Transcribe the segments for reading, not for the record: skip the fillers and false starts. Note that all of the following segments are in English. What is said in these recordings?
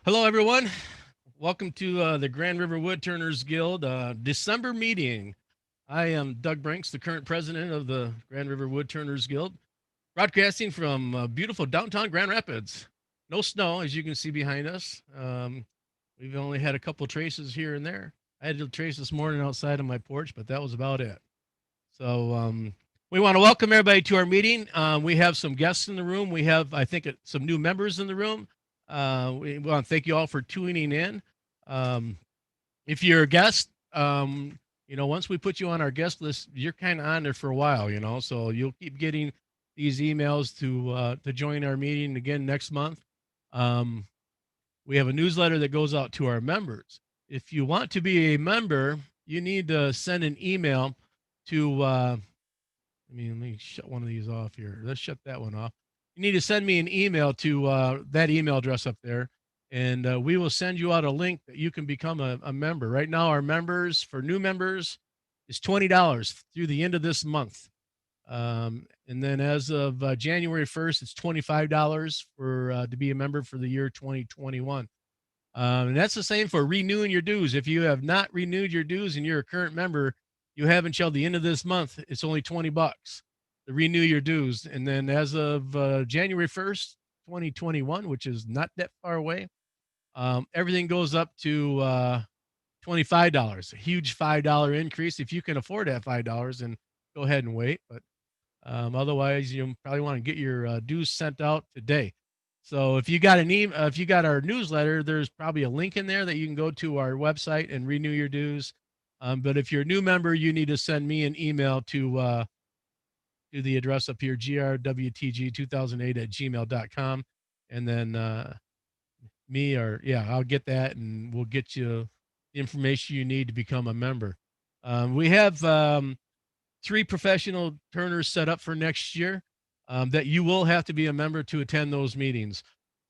Hello, everyone. Welcome to the Grand River Woodturners Guild December meeting. I am Doug Brinks, the current president of the Grand River Woodturners Guild, broadcasting from beautiful downtown Grand Rapids. No snow, as you can see behind us. We've only had a couple traces here and there. I had a trace this morning outside on my porch, but that was about it. So we want to welcome everybody to our meeting. We have some guests in the room. We have, I think, some new members in the room. We want to thank you all for tuning in. If you're a guest, once we put you on our guest list, you're kind of on there for a while, so you'll keep getting these emails to join our meeting again next month. We have a newsletter that goes out to our members. If you want to be a member, you need to send an email to let me shut one of these off here. Let's shut that one off. You need to send me an email to that email address up there, and we will send you out a link that you can become a member. Right now, our members, for new members, is $20 through the end of this month. And then as of January 1st, it's $25 for to be a member for the year 2021. And that's the same for renewing your dues. If you have not renewed your dues and you're a current member, you have until the end of this month. It's only $20 to renew your dues. And then as of January 1st, 2021, which is not that far away, everything goes up to $25, a huge $5 increase. If you can afford that $5, then go ahead and wait. But otherwise, you probably want to get your dues sent out today. So if you got if you got our newsletter, there's probably a link in there that you can go to our website and renew your dues. But if you're a new member, you need to send me an email to the address up here, grwtg2008@gmail.com. And then I'll get that and we'll get you the information you need to become a member. We have 3 professional turners set up for next year that you will have to be a member to attend those meetings.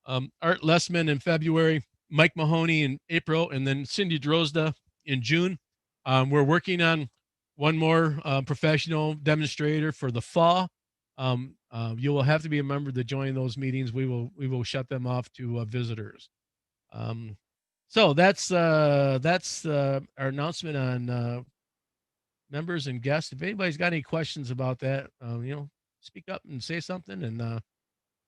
Art Lessman in February, Mike Mahoney in April, and then Cindy Drozda in June. We're working on one more professional demonstrator for the fall. You will have to be a member to join those meetings. We will shut them off to visitors. So that's our announcement on members and guests. If anybody's got any questions about that, speak up and say something, and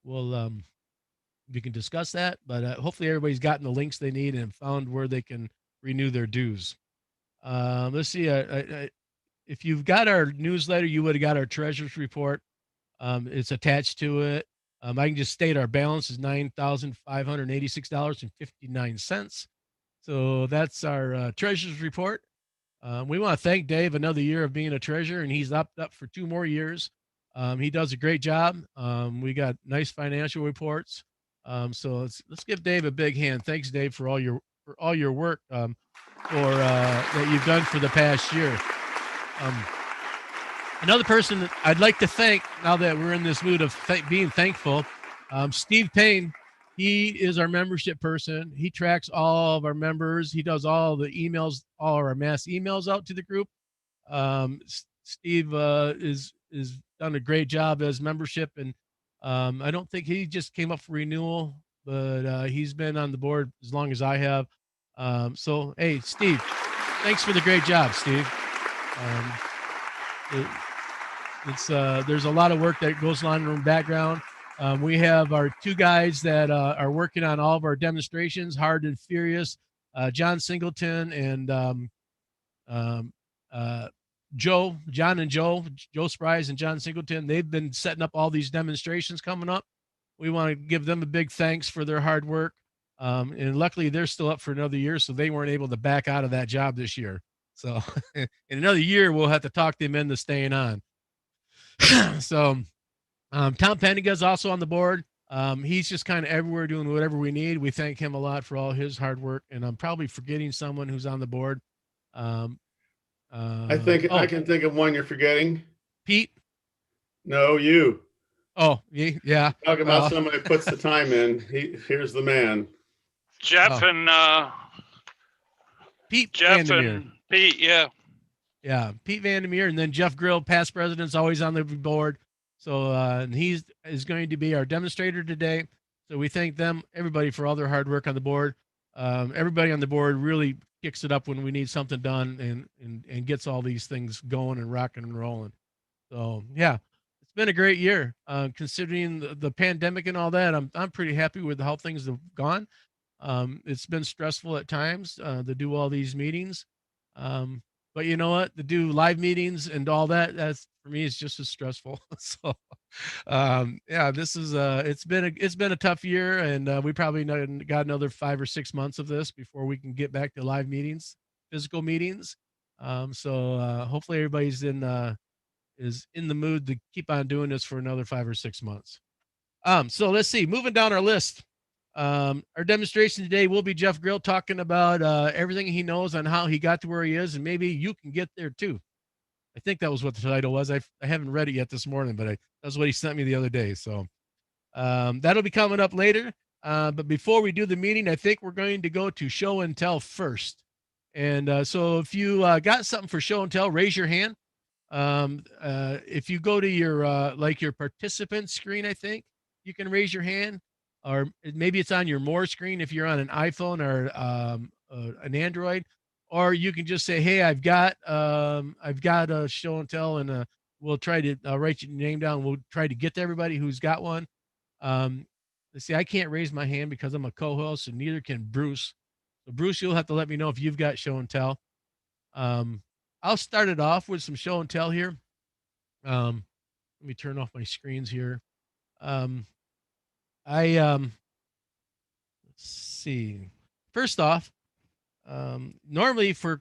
we can discuss that. But hopefully everybody's gotten the links they need and found where they can renew their dues. Let's see. If you've got our newsletter, you would have got our treasurer's report. It's attached to it. I can just state our balance is $9,586.59. So that's our treasurer's report. We want to thank Dave, another year of being a treasurer, and he's up for 2 more years. He does a great job. We got nice financial reports. So let's give Dave a big hand. Thanks, Dave, for all your work that you've done for the past year. Another person that I'd like to thank, now that we're in this mood of being thankful, Steve Payne. He is our membership person. He tracks all of our members. He does all the emails, all our mass emails out to the group. Steve is done a great job as membership, and I don't think he just came up for renewal, but he's been on the board as long as I have. So, hey, Steve, thanks for the great job, Steve. There's a lot of work that goes on in the background. We have our 2 guys that are working on all of our demonstrations, Hard and Furious, John Singleton and Joe Spries and John Singleton. They've been setting up all these demonstrations coming up. We want to give them a big thanks for their hard work. And luckily they're still up for another year, so they weren't able to back out of that job this year. So in another year, we'll have to talk them into staying on. So Tom Peniga is also on the board. He's just kind of everywhere doing whatever we need. We thank him a lot for all his hard work, and I'm probably forgetting someone who's on the board. I can think of one you're forgetting. Pete? No, you. Oh, yeah. Talk about somebody who puts the time in. Here's the man. Jeff and Pete Jeff Vandermeer. and Pete, yeah. Yeah, Pete Vandermeer, and then Jeff Grill, past president's always on the board. So and he's is going to be our demonstrator today. So we thank them, everybody, for all their hard work on the board. Everybody on the board really kicks it up when we need something done and gets all these things going and rocking and rolling. So yeah, it's been a great year. Considering the pandemic and all that, I'm pretty happy with how things have gone. It's been stressful at times to do all these meetings. But you know what? To do live meetings and all that, that's for me, it's just as stressful. So, yeah, this is it's been a tough year, and we probably got another 5 or 6 months of this before we can get back to live meetings, physical meetings. So hopefully everybody's is in the mood to keep on doing this for another 5 or 6 months. So let's see, moving down our list. Our demonstration today will be Jeff Grill talking about everything he knows on how he got to where he is, and maybe you can get there too. I think that was what the title was. I haven't read it yet this morning, but that's what he sent me the other day. So that'll be coming up later. But before we do the meeting, I think we're going to go to show and tell first. And so if you got something for show and tell, raise your hand. If you go to your like your participant screen, I think you can raise your hand, or maybe it's on your more screen if you're on an iPhone or an Android, or you can just say, hey, I've got a show and tell, and we'll try to write your name down. We'll try to get to everybody who's got one. Let's see, I can't raise my hand because I'm a co-host, and neither can Bruce. So Bruce, you'll have to let me know if you've got show and tell. I'll start it off with some show and tell here. Let me turn off my screens here. Let's see. First off, normally for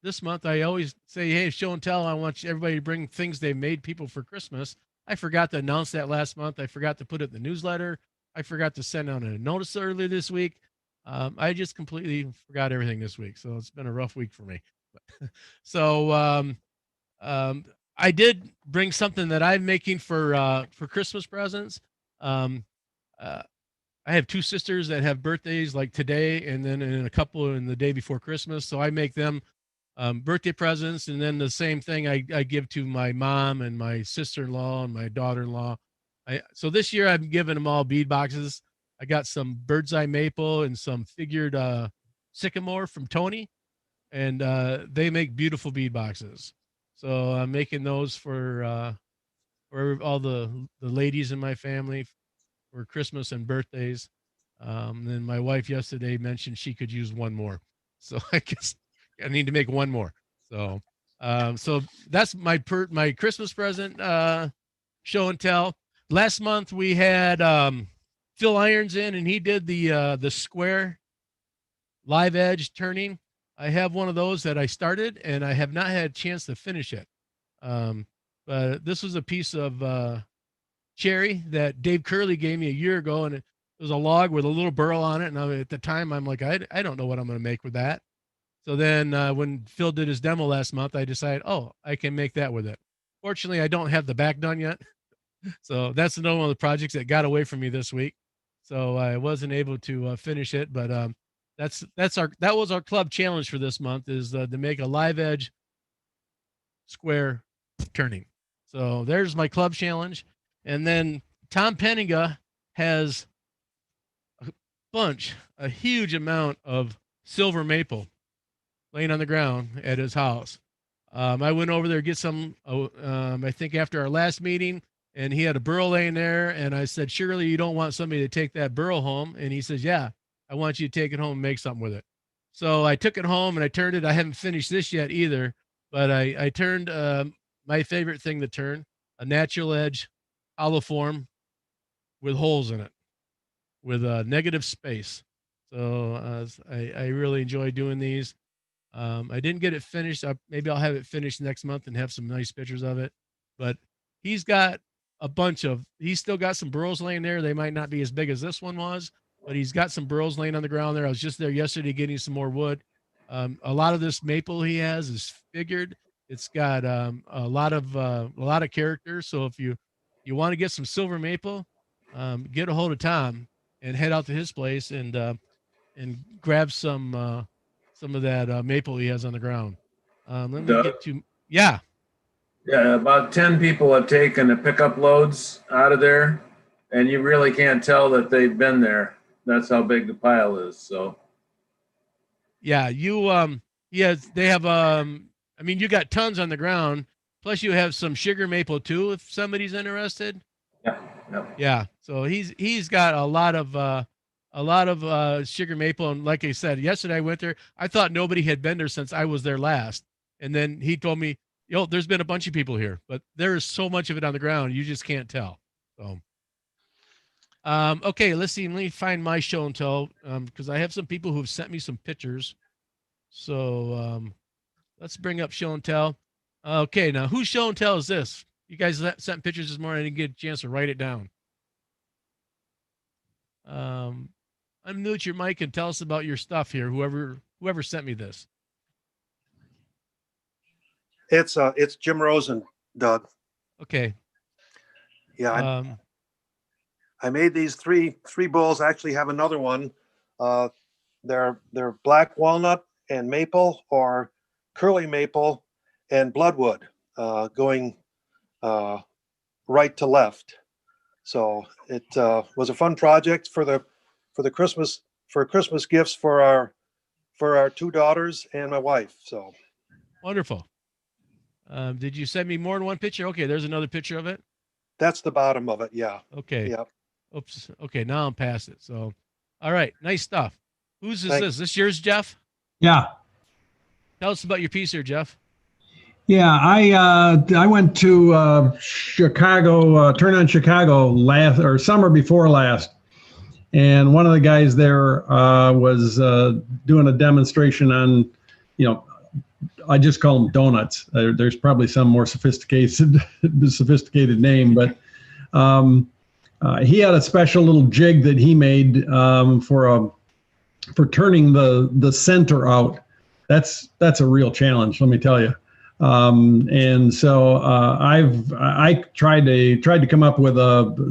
this month, I always say, hey, show and tell. I want everybody to bring things they made people for Christmas. I forgot to announce that last month. I forgot to put it in the newsletter. I forgot to send out a notice earlier this week. I just completely forgot everything this week. So it's been a rough week for me. So I did bring something that I'm making for Christmas presents. I have 2 sisters that have birthdays like today, and then in a couple in the day before Christmas. So I make them birthday presents, and then the same thing I give to my mom and my sister-in-law and my daughter-in-law. So this year I'm giving them all bead boxes. I got some bird's eye maple and some figured sycamore from Tony, and they make beautiful bead boxes. So I'm making those for all the ladies in my family for Christmas and birthdays. Then my wife yesterday mentioned she could use one more, so I guess I need to make one more. So so that's my Christmas present show and tell. Last month we had Phil Irons in, and he did the square live edge turning. I have one of those that I started, and I have not had a chance to finish it. But this was a piece of cherry that Dave Curley gave me a year ago, and it was a log with a little burl on it. And at the time, I'm like, I don't know what I'm going to make with that. So then when Phil did his demo last month, I decided, oh, I can make that with it. Fortunately, I don't have the back done yet. So that's another one of the projects that got away from me this week. So I wasn't able to finish it, but that was our club challenge for this month, is to make a live edge square turning. So there's my club challenge. And then Tom Peniga has a huge amount of silver maple laying on the ground at his house. I went over there to get some, I think after our last meeting, and he had a burl laying there. And I said, surely you don't want somebody to take that burl home? And he says, yeah, I want you to take it home and make something with it. So I took it home and I turned it. I haven't finished this yet either, but I turned my favorite thing to turn, a natural edge hollow form with holes in it, with a negative space. So I really enjoy doing these. I didn't get it finished. Maybe I'll have it finished next month and have some nice pictures of it. But he's got he's still got some burls laying there. They might not be as big as this one was, but he's got some burls laying on the ground there. I was just there yesterday getting some more wood. A lot of this maple he has is figured. It's got a lot of character. So if you want to get some silver maple, get a hold of Tom and head out to his place. And and grab some of that maple he has on the ground. Let me Doug? get to, yeah. Yeah, about 10 people have taken the pickup loads out of there, and you really can't tell that they've been there. That's how big the pile is. So, Yeah, they have I mean, you got tons on the ground, plus you have some sugar maple too if somebody's interested. yeah, yeah. Yeah, so he's got a lot of sugar maple, and like I said, yesterday I went there. I thought nobody had been there since I was there last, and then he told me, "Yo, there's been a bunch of people here, but there is so much of it on the ground, you just can't tell." So, okay, let's see. Let me find my show and tell because I have some people who have sent me some pictures. So let's bring up show and tell. Okay, now whose show and tell is this? You guys sent pictures this morning. I didn't get a chance to write it down. Unmute your mic and tell us about your stuff here. Whoever sent me this. It's Jim Rosen, Doug. Okay. Yeah, I made these three bowls. I actually have another one. They're black walnut and maple, or curly maple and bloodwood, going right to left. So it was a fun project for Christmas gifts for our two daughters and my wife. So wonderful. Did you send me more than one picture? Okay, there's another picture of it. That's the bottom of it. Yeah. Okay. Yeah. Oops. Okay, now I'm past it. So, all right, nice stuff. Whose is Thanks. this? This yours, Jeff? Yeah. Tell us about your piece here, Jeff. Yeah, I went to Chicago, Turn on Chicago summer before last, and one of the guys there was doing a demonstration on, I just call them donuts. There's probably some more sophisticated name, but he had a special little jig that he made for turning the center out. That's a real challenge, let me tell you. And so I tried to come up with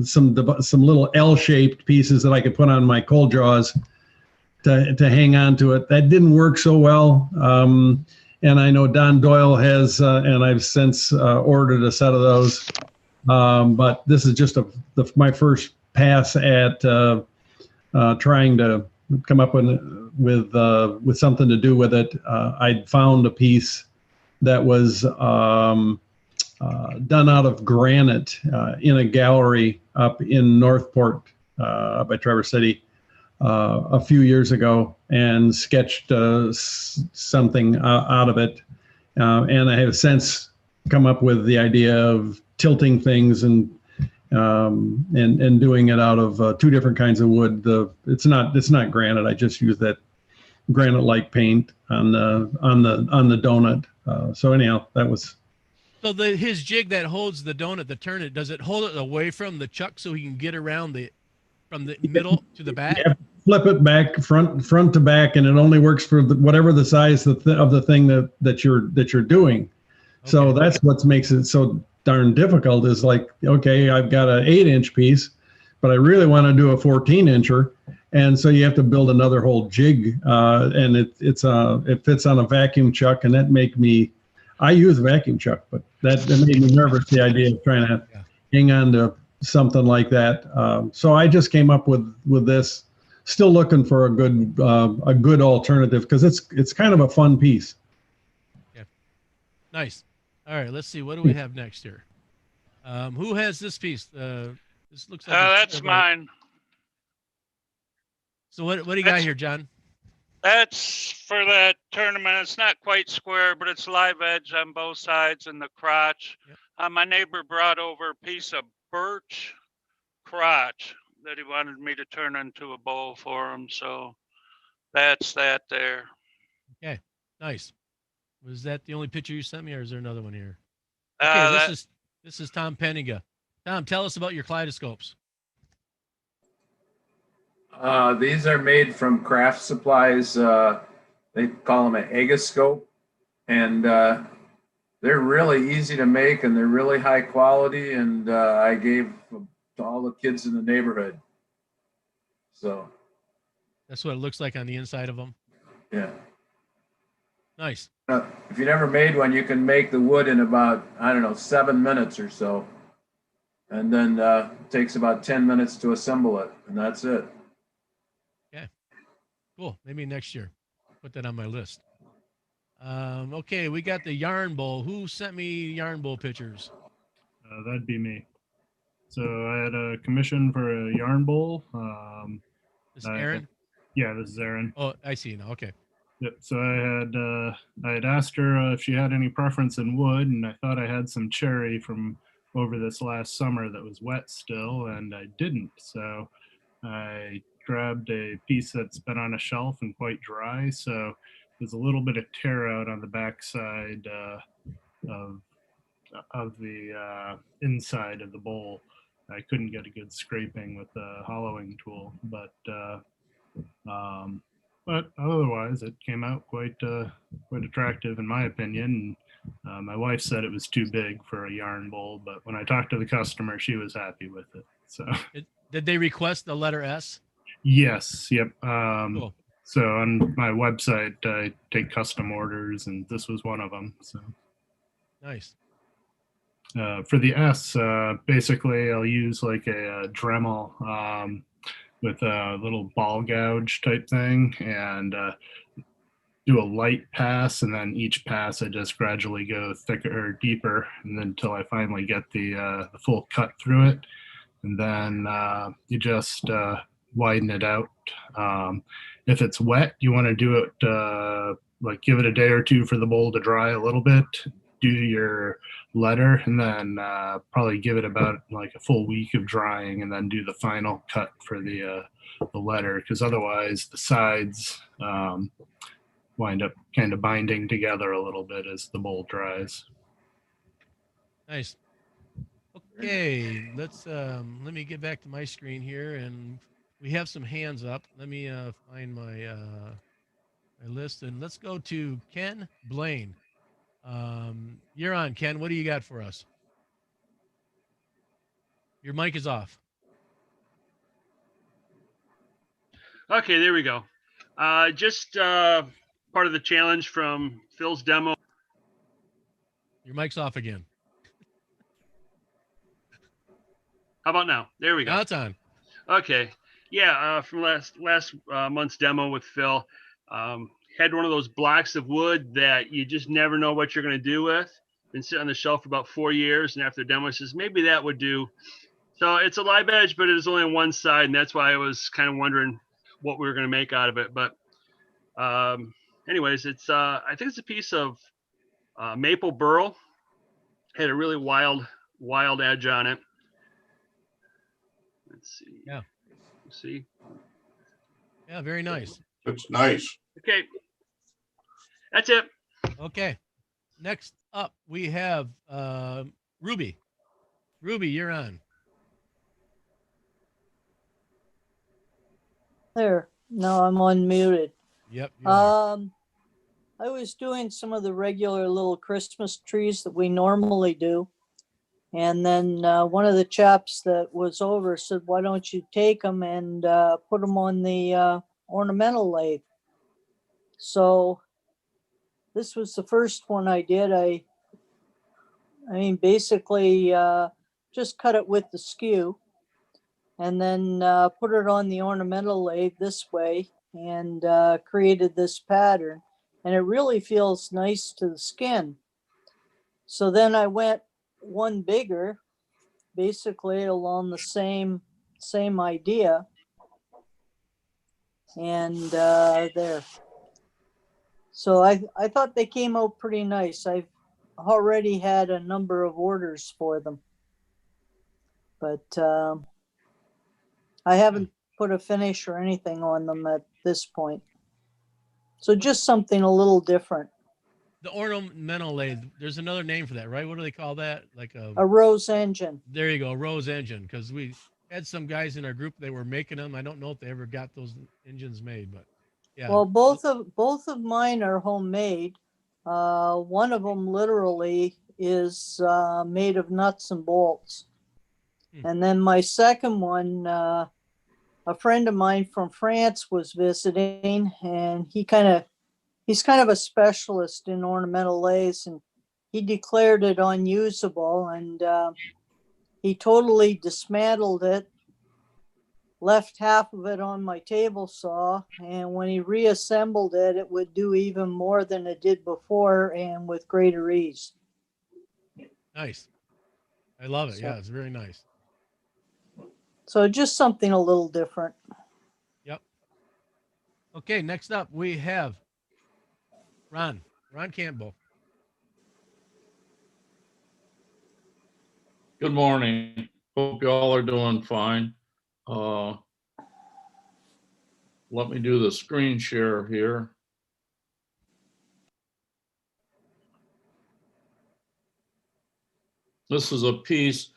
some little L-shaped pieces that I could put on my cold jaws to hang on to it. That didn't work so well. And I know Don Doyle has, and I've since ordered a set of those. But this is just my first pass at trying to come up with something to do with it. I'd found a piece that was done out of granite in a gallery up in Northport, up by Traverse City, a few years ago, and sketched something out of it. And I have since come up with the idea of tilting things and doing it out of two different kinds of wood. It's not granite. I just use that granite-like paint on the donut. So anyhow, that was. So his jig that holds the donut, the turn it, does it hold it away from the chuck so he can get around from the middle to the back? Yeah, flip it back front to back, and it only works for whatever the size of the thing that you're doing. Okay. So that's what makes it so darn difficult. Is like, okay, I've got an 8-inch piece, but I really want to do a 14-incher. And so you have to build another whole jig, and it fits on a vacuum chuck, and I use a vacuum chuck, but that made me nervous, the idea of trying to hang on to something like that. So I just came up with this, still looking for a good alternative, because it's kind of a fun piece. Yeah, nice. All right, let's see. What do we have next here? Who has this piece? This looks like that's mine. So what do you got here, John? That's for that tournament. It's not quite square, but it's live edge on both sides and the crotch. Yep. My neighbor brought over a piece of birch crotch that he wanted me to turn into a bowl for him. So that's that there. Okay, nice. Was that the only picture you sent me, or is there another one here? Okay, this is Tom Peniga. Tom, tell us about your kaleidoscopes. These are made from craft supplies. They call them an Kaleidoscope, and they're really easy to make, and they're really high quality. And I gave them to all the kids in the neighborhood. So That's what it looks like on the inside of them. Yeah. Nice. If you never made one, you can make the wood in about, I don't know, 7 minutes or so. And then it takes about 10 minutes to assemble it, and that's it. Okay. Cool. Maybe next year. Put that on my list. Okay, we got the yarn bowl. Who sent me yarn bowl pictures? That'd be me. So I had a commission for a yarn bowl. This is Aaron? Yeah, this is Aaron. Oh, I see now. Okay. Yep. So I had asked her if she had any preference in wood, and I thought I had some cherry from over this last summer that was wet still, and I didn't. So I grabbed a piece that's been on a shelf and quite dry. So there's a little bit of tear out on the backside of the inside of the bowl. I couldn't get a good scraping with the hollowing tool, but otherwise it came out quite attractive in my opinion. And, my wife said it was too big for a yarn bowl, but when I talked to the customer, she was happy with it. So did they request the letter S? Yes. Yep. Cool. So on my website, I take custom orders, and this was one of them. So nice. For the S, basically I'll use like a Dremel with a little ball gouge type thing, and do a light pass, and then each pass I just gradually go thicker or deeper, and then until I finally get the full cut through it, and then you just widen it out. If it's wet, you want to do it like give it a day or two for the bowl to dry a little bit, do your letter, and then probably give it about like a full week of drying, and then do the final cut for the letter, because otherwise the sides wind up kind of binding together a little bit as the bowl dries. Nice. Okay, let's let me get back to my screen here, and we have some hands up. Let me find my my list, and let's go to Ken Blaine. You're on, Ken. What do you got for us? Your mic is off. Okay, there we go. Just part of the challenge from Phil's demo. Your mic's off again. How about now? There we go. Now it's on. Okay. Yeah, from last month's demo with Phil, had one of those blocks of wood that you just never know what you're going to do with. Been sitting on the shelf for about 4 years, and after the demo, says maybe that would do. So it's a live edge, but it is only on one side, and that's why I was kind of wondering what we were going to make out of it. But anyways, it's I think it's a piece of maple burl. Had a really wild edge on it. Let's see. Yeah. See. Yeah, very nice. That's nice. Okay. That's it. Okay. Next up, we have Ruby. Ruby, you're on. There. No, I'm unmuted. Yep. You are. I was doing some of the regular little Christmas trees that we normally do. And then one of the chaps that was over said, why don't you take them and put them on the ornamental lathe? So this was the first one I did. I mean, basically just cut it with the skew and then put it on the ornamental lathe this way and created this pattern. And it really feels nice to the skin. So then I went one bigger, basically along the same idea. And there. So I thought they came out pretty nice. I've already had a number of orders for them. But I haven't put a finish or anything on them at this point. So just something a little different. The ornamental lathe, there's another name for that, right? What do they call that? Like a rose engine. There you go, rose engine. Because we had some guys in our group, they were making them. I don't know if they ever got those engines made, but yeah. Well, both of mine are homemade. One of them literally is made of nuts and bolts. And then my second one a friend of mine from France was visiting, and he's kind of a specialist in ornamental lace, and he declared it unusable, and he totally dismantled it, left half of it on my table saw, and when he reassembled it, it would do even more than it did before and with greater ease. Nice. I love it. So- Yeah, it's very nice. So just something a little different. Yep. Okay, next up we have Ron Campbell. Good morning. Hope you all are doing fine. Let me do the screen share here. This is a piece.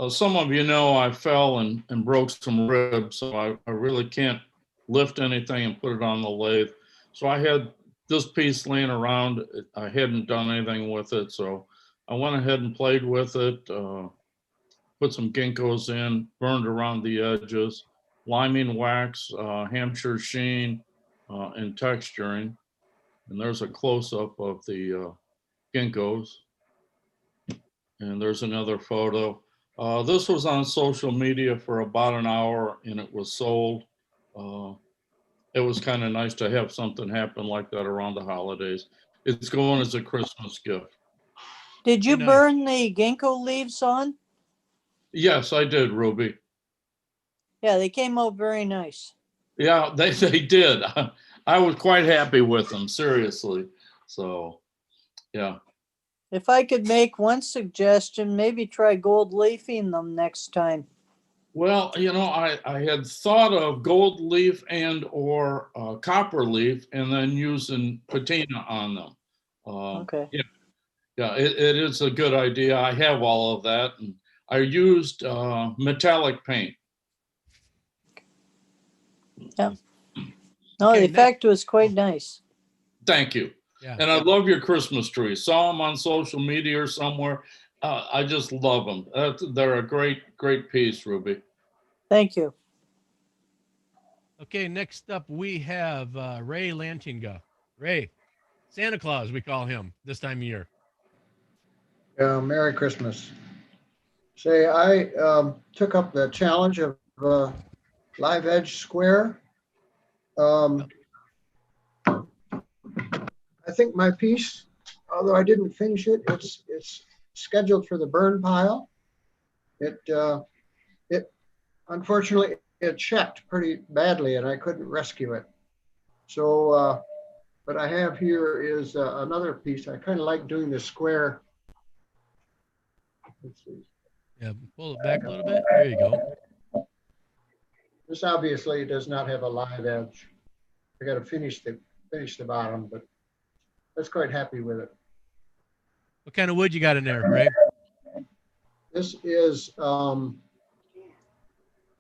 Some of you know I fell and broke some ribs, so I really can't lift anything and put it on the lathe. So I had this piece laying around. I hadn't done anything with it, so I went ahead and played with it. Put some ginkgos in, burned around the edges, liming wax, Hampshire sheen, and texturing. And there's a close-up of the ginkgos. And there's another photo. This was on social media for about an hour and it was sold. It was kind of nice to have something happen like that around the holidays. It's going as a Christmas gift. Did you Very nice. burn the ginkgo leaves on? Yes, I did, Ruby. Yeah, they came out very nice. Yeah, they did. I was quite happy with them, seriously. So, yeah. If I could make one suggestion, maybe try gold leafing them next time. Well, you know, I had thought of gold leaf and or copper leaf and then using patina on them. Okay. Yeah, it is a good idea. I have all of that. And I used metallic paint. Yeah. No, Okay, the effect was quite nice. Thank you. Yeah. And I love your Christmas trees. Saw them on social media or somewhere. I just love them. They're a great piece, Ruby. Thank you. Okay, next up we have Ray Lantinga. Ray, Santa Claus, we call him this time of year. Merry Christmas. Say, I took up the challenge of live edge square. I think my piece, although I didn't finish it, it's scheduled for the burn pile. It unfortunately it checked pretty badly and I couldn't rescue it. So what I have here is another piece. I kind of like doing the square. Let's see. Yeah, pull it back a little bit. There you go. This obviously does not have a live edge. I got to finish the bottom, but I was quite happy with it. What kind of wood you got in there, Ray? This is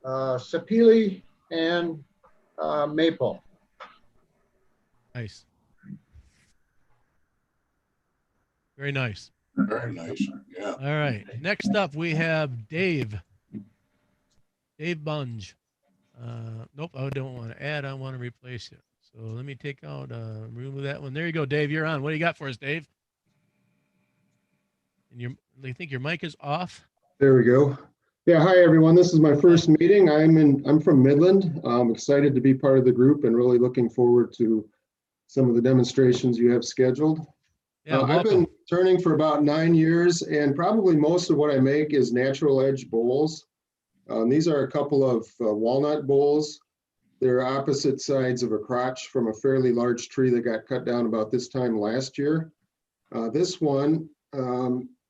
sapele and maple. Nice. Very nice. Very nice. Yeah. All right. Next up, we have Dave. Dave Bunge. Nope, I don't want to add. I want to replace it. So let me take out, remove that one. There you go, Dave. You're on. What do you got for us, Dave? And I think your mic is off. There we go. Yeah, hi everyone. This is my first meeting. I'm from Midland. I'm excited to be part of the group and really looking forward to some of the demonstrations you have scheduled. Yeah, I've welcome. been turning for about 9 years, and probably most of what I make is natural edge bowls. These are a couple of walnut bowls. They're opposite sides of a crotch from a fairly large tree that got cut down about this time last year. This one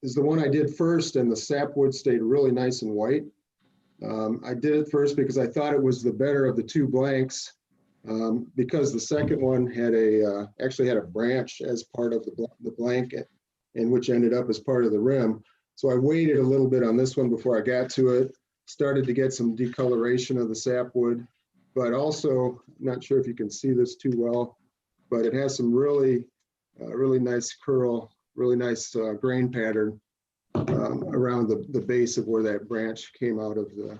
is the one I did first, and the sapwood stayed really nice and white. I did it first because I thought it was the better of the two blanks, because the second one had actually had a branch as part of the blanket, and which ended up as part of the rim. So I waited a little bit on this one before I got to it, started to get some decoloration of the sapwood, but also, not sure if you can see this too well, but it has some really nice curl, really nice grain pattern around the base of where that branch came out of the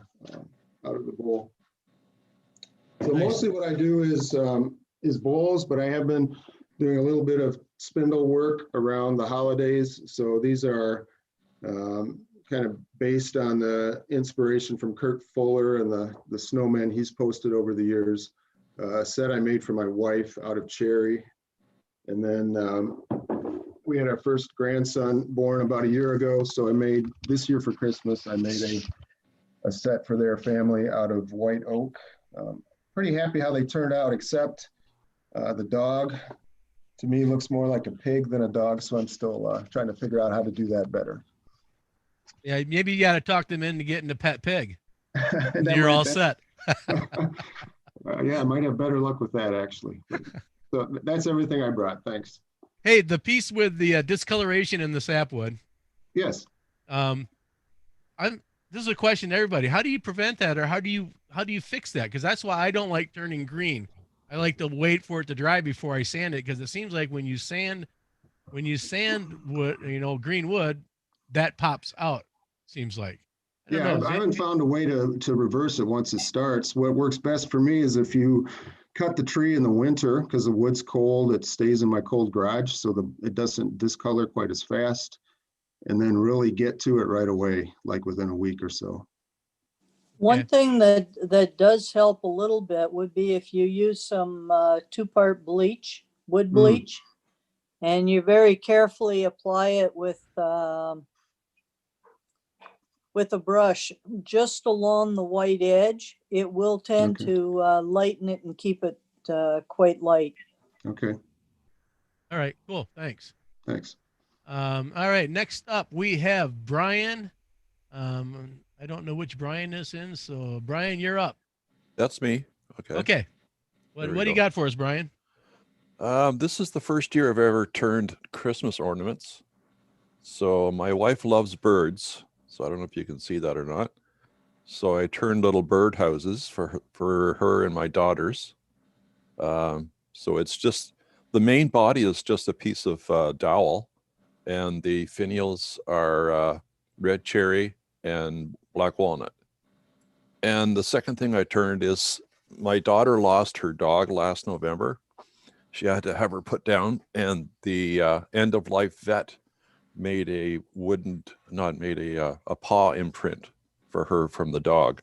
bowl. So mostly what I do is bowls, but I have been doing a little bit of spindle work around the holidays. So these are kind of based on the inspiration from Kurt Fuller and the snowmen he's posted over the years. A set I made for my wife out of cherry. And then we had our first grandson born about a year ago. So I made, this year for Christmas, I made a set for their family out of white oak. Pretty happy how they turned out, except the dog, to me, looks more like a pig than a dog. So I'm still trying to figure out how to do that better. Yeah, maybe you got to talk them into getting a pet pig. And That you're might- all set. Yeah, I might have better luck with that, actually. So that's everything I brought. Thanks. Hey, the piece with the discoloration in the sapwood. Yes. This is a question to everybody. How do you prevent that, or how do you fix that? Because that's why I don't like turning green. I like to wait for it to dry before I sand it, because it seems like when you sand wood, green wood, that pops out. Seems like. Yeah, I haven't found a way to reverse it once it starts. What works best for me is if you cut the tree in the winter, because the wood's cold, it stays in my cold garage, so it doesn't discolor quite as fast, and then really get to it right away, like within a week or so. One thing that does help a little bit would be if you use some 2-part bleach, wood bleach, and you very carefully apply it with a brush just along the white edge. It will tend to lighten it and keep it quite light. Okay. All right, cool. Thanks. Thanks. All right, next up we have Brian. I don't know which Brian this is, so Brian, you're up. That's me. Okay. Okay. What do you got for us, Brian? This is the first year I've ever turned Christmas ornaments. So my wife loves birds. So I don't know if you can see that or not. So I turned little bird houses for her and my daughters. So it's just, the main body is just a piece of dowel, and the finials are red cherry and black walnut. And the second thing I turned is my daughter lost her dog last November. She had to have her put down, and the end-of-life vet made a a paw imprint for her from the dog.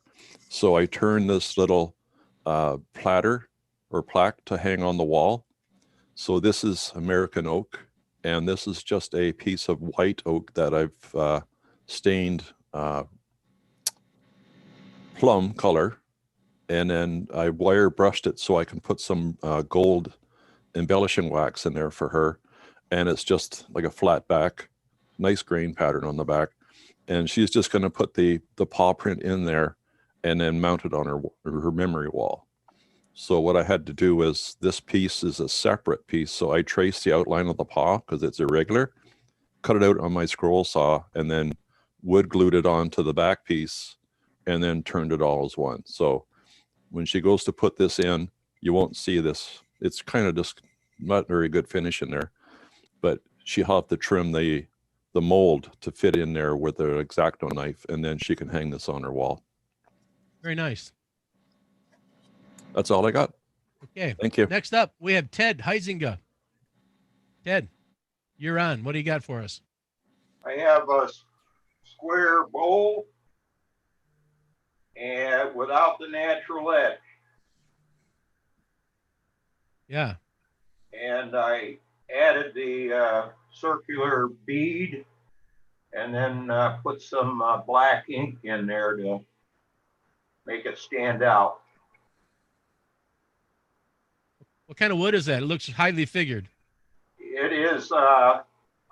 So I turned this little platter or plaque to hang on the wall. So this is American oak, and this is just a piece of white oak that I've stained plum color, and then I wire brushed it so I can put some gold embellishing wax in there for her, and it's just like a flat back, nice grain pattern on the back, and she's just going to put the paw print in there and then mount it on her memory wall. So what I had to do is, this piece is a separate piece, so I traced the outline of the paw because it's irregular, cut it out on my scroll saw, and then wood glued it onto the back piece, and then turned it all as one. So when she goes to put this in, you won't see this. It's kind of just not very good finish in there, but she'll have to trim the mold to fit in there with an X-Acto knife, and then she can hang this on her wall. Very nice. That's all I got. Okay. Thank you. Next up, we have Ted Heisinger. Ted, you're on. What do you got for us? I have a square bowl and without the natural edge. Yeah. And I added the circular bead and then put some black ink in there to make it stand out. What kind of wood is that? It looks highly figured. It is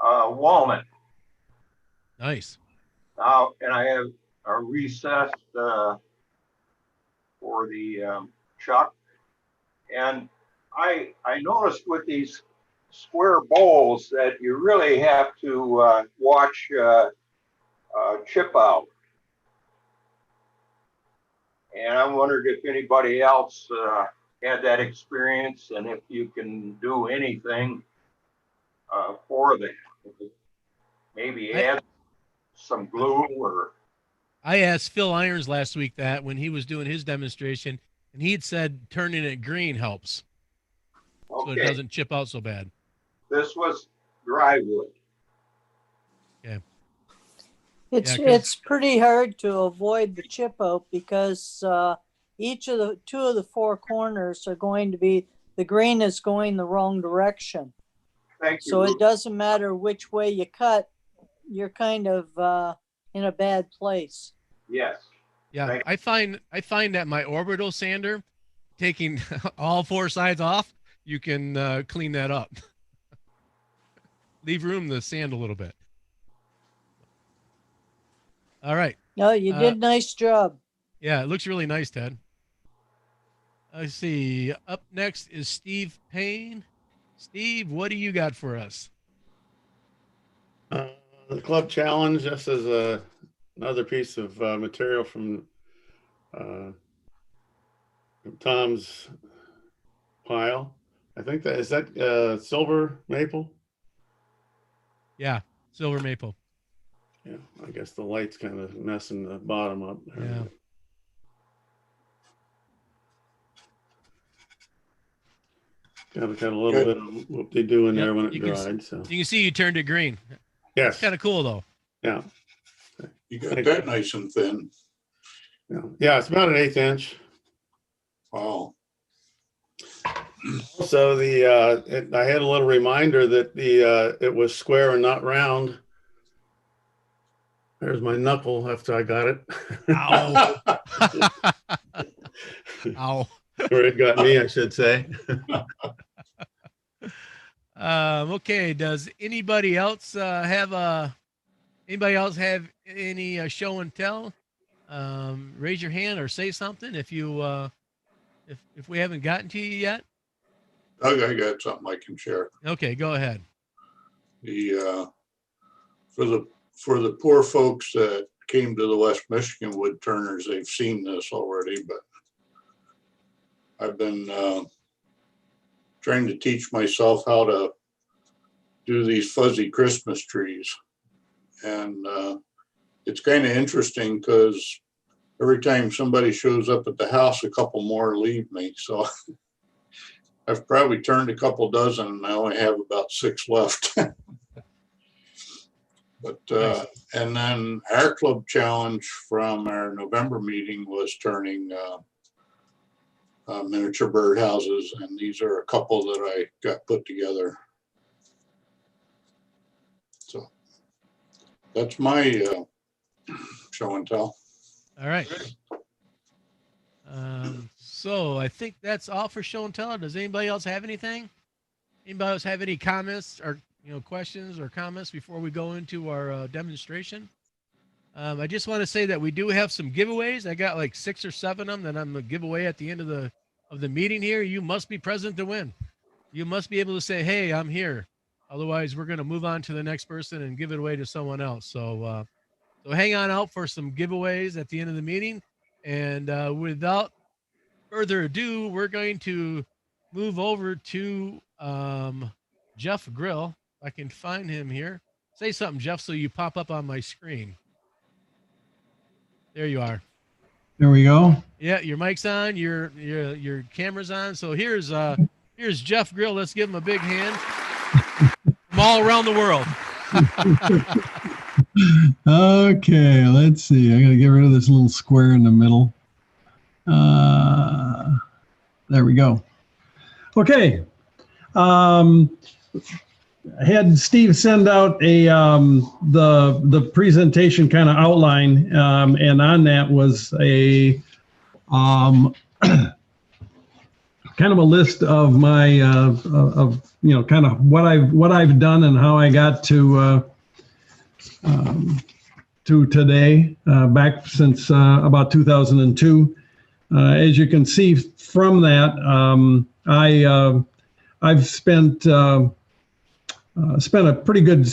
walnut. Nice. Now, and I have a recessed for the chuck. And I noticed with these square bowls that you really have to watch chip out. And I wondered if anybody else had that experience, and if you can do anything for them. Maybe add some glue or. I asked Phil Irons last week that when he was doing his demonstration, and he had said turning it green helps, so it doesn't chip out so bad. This was dry wood. Yeah. It's pretty hard to avoid the chip out because each of the two of the four corners are going to be, the grain is going the wrong direction. Thank you. So it doesn't matter which way you cut, you're kind of in a bad place. Yes. Yeah, I find that my orbital sander, taking all four sides off, you can clean that up. Leave room to sand a little bit. All right. No, you did nice job. Yeah, it looks really nice, Ted. Let's see. Up next is Steve Payne. Steve, what do you got for us? The club challenge. This is another piece of material from Tom's pile. I think that is that silver maple. Yeah, silver maple. Yeah, I guess the light's kind of messing the bottom up. Yeah. Got a little bit of what they do in there when it dried. So you can see you turned it green. Yes. Kind of cool though. Yeah. You got that nice and thin. Yeah. Yeah, it's about an 1/8 inch. Wow. Also, I had a little reminder that it was square and not round. There's my knuckle after I got it. Ow. Ow. Or it got me, I should say. Okay. Does anybody else have any show and tell? Raise your hand or say something if you if we haven't gotten to you yet. Doug, I got something I can share. Okay, go ahead. For the poor folks that came to the West Michigan wood turners, they've seen this already, but I've been trying to teach myself how to do these fuzzy Christmas trees. And it's kind of interesting because every time somebody shows up at the house, a couple more leave me. So I've probably turned a couple dozen and I only have about 6 left. But and then our club challenge from our November meeting was turning miniature birdhouses, and these are a couple that I got put together. So that's my show and tell. All right. So I think that's all for show and tell. Does anybody else have anything? Anybody else have any comments or questions or comments before we go into our demonstration? I just want to say that we do have some giveaways. I got like 6 or 7 of them that I'm gonna give away at the end of the meeting here. You must be present to win. You must be able to say, "Hey, I'm here." Otherwise, we're gonna move on to the next person and give it away to someone else. So, so hang on out for some giveaways at the end of the meeting. And without further ado, we're going to move over to Jeff Grill. If I can find him here. Say something, Jeff, so you pop up on my screen. There you are. There we go. Yeah, your mic's on, your camera's on. So here's Jeff Grill. Let's give him a big hand. From all around the world. Okay, let's see. I gotta get rid of this little square in the middle. There we go. Okay. I had Steve send out a the presentation kind of outline, and on that was a kind of a list of my kind of what I've done and how I got to today, back since about 2002. As you can see from that, I've spent a pretty good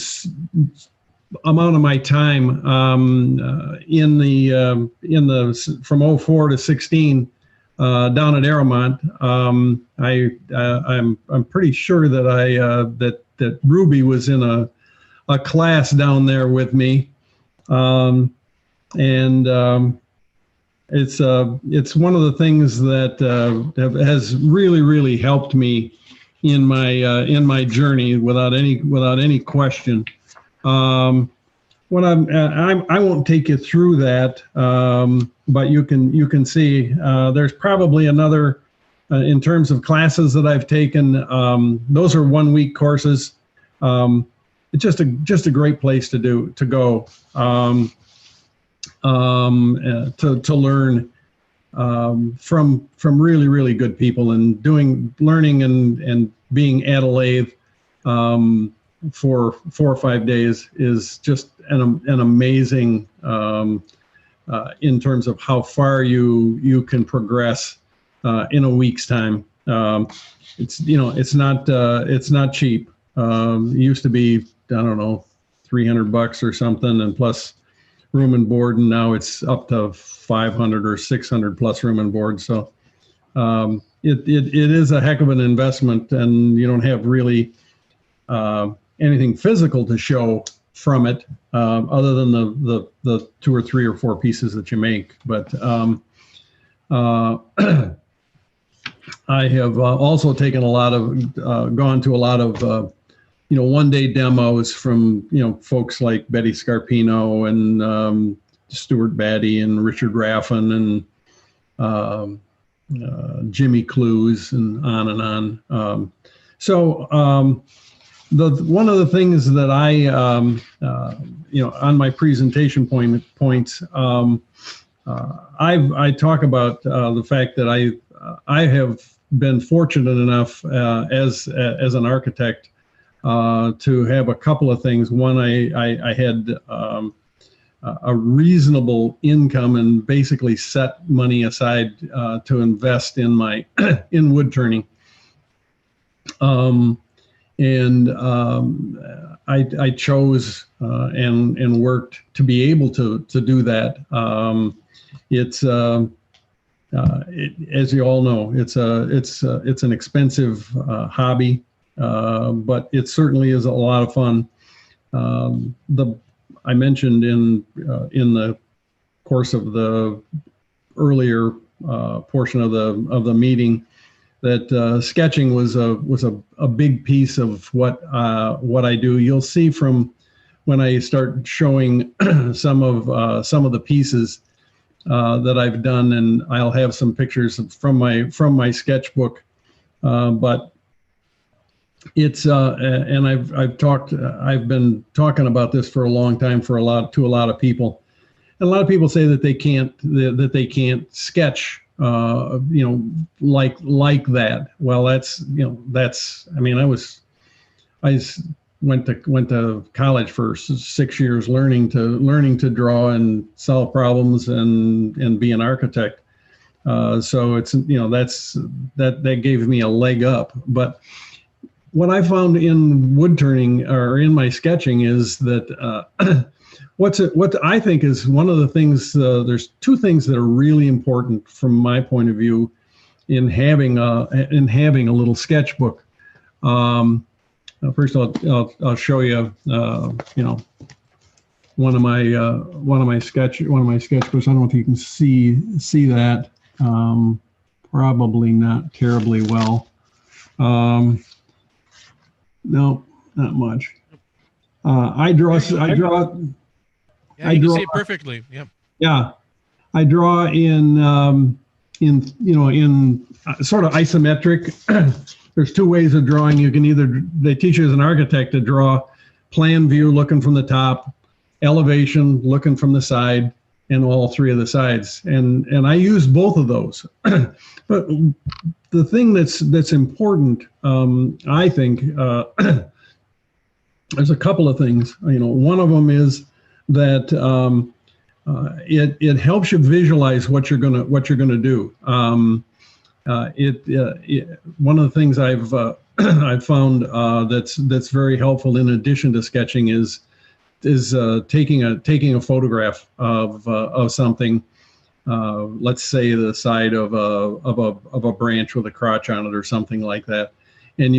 amount of my time in the from 04 to 16 down at Aramont. I'm pretty sure that that Ruby was in a class down there with me, and it's one of the things that has really helped me in my journey without any question. What I won't take you through that, but you can see there's probably another in terms of classes that I've taken. Those are 1-week courses. It's just a great place to go to learn from really good people, and learning and being at a lathe for 4 or 5 days is just an amazing in terms of how far you can progress in a week's time. It's not cheap. It used to be, I don't know, $300 or something, and plus room and board, and now it's up to 500 or 600 plus room and board. So it is a heck of an investment, and you don't have really anything physical to show from it, other than the 2 or 3 or 4 pieces that you make. But I have also taken gone to a lot of 1-day demos from folks like Betty Scarpino and Stuart Batty and Richard Raffin and Jimmy Clues and on. So one of the things that I on my presentation points, I talk about the fact that I have been fortunate enough as an architect to have a couple of things. One, I had a reasonable income and basically set money aside to invest in my in wood turning. I chose and worked to be able to do that. It's as you all know, it's an expensive hobby, but it certainly is a lot of fun. I mentioned in the course of the earlier portion of the meeting that sketching was a big piece of what I do. You'll see from when I start showing some of the pieces that I've done, and I'll have some pictures from my sketchbook. But it's and I've been talking about this for a long time to a lot of people. And a lot of people say that they can't sketch like that. Well, I went to college for 6 years learning to draw and solve problems and be an architect. So it's that gave me a leg up. But what I found in wood turning or in my sketching is that what I think is one of the things. There's 2 things that are really important from my point of view in having a little sketchbook. First, I'll show you, one of my sketchbooks. I don't know if you can see that. Probably not terribly well. No, not much. I draw. Yeah, you can see it perfectly. Yep. Yeah, I draw in sort of isometric. There's 2 ways of drawing. You can they teach you as an architect to draw plan view looking from the top, elevation looking from the side, and all 3 of the sides. And I use both of those. But the thing that's important, I think, there's a couple of things. One of them is that it helps you visualize what you're gonna do. One of the things I've found that's very helpful in addition to sketching is taking a photograph of something. Let's say the side of a branch with a crotch on it or something like that. And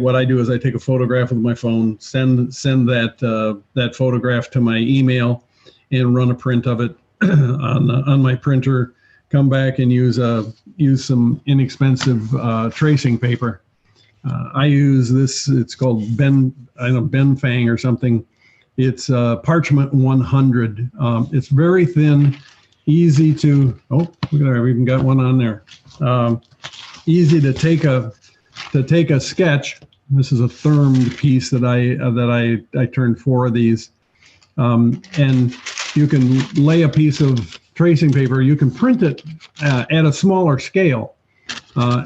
what I do is I take a photograph with my phone, send that photograph to my email, and run a print of it on my printer, come back and use some inexpensive tracing paper. I use this. It's called Ben Fang or something. It's Parchment 100. It's very thin, easy to. Oh, look at that! I've even got one on there. Easy to take a sketch. This is a thermed piece that I turned 4 of these, and you can lay a piece of tracing paper. You can print it at a smaller scale,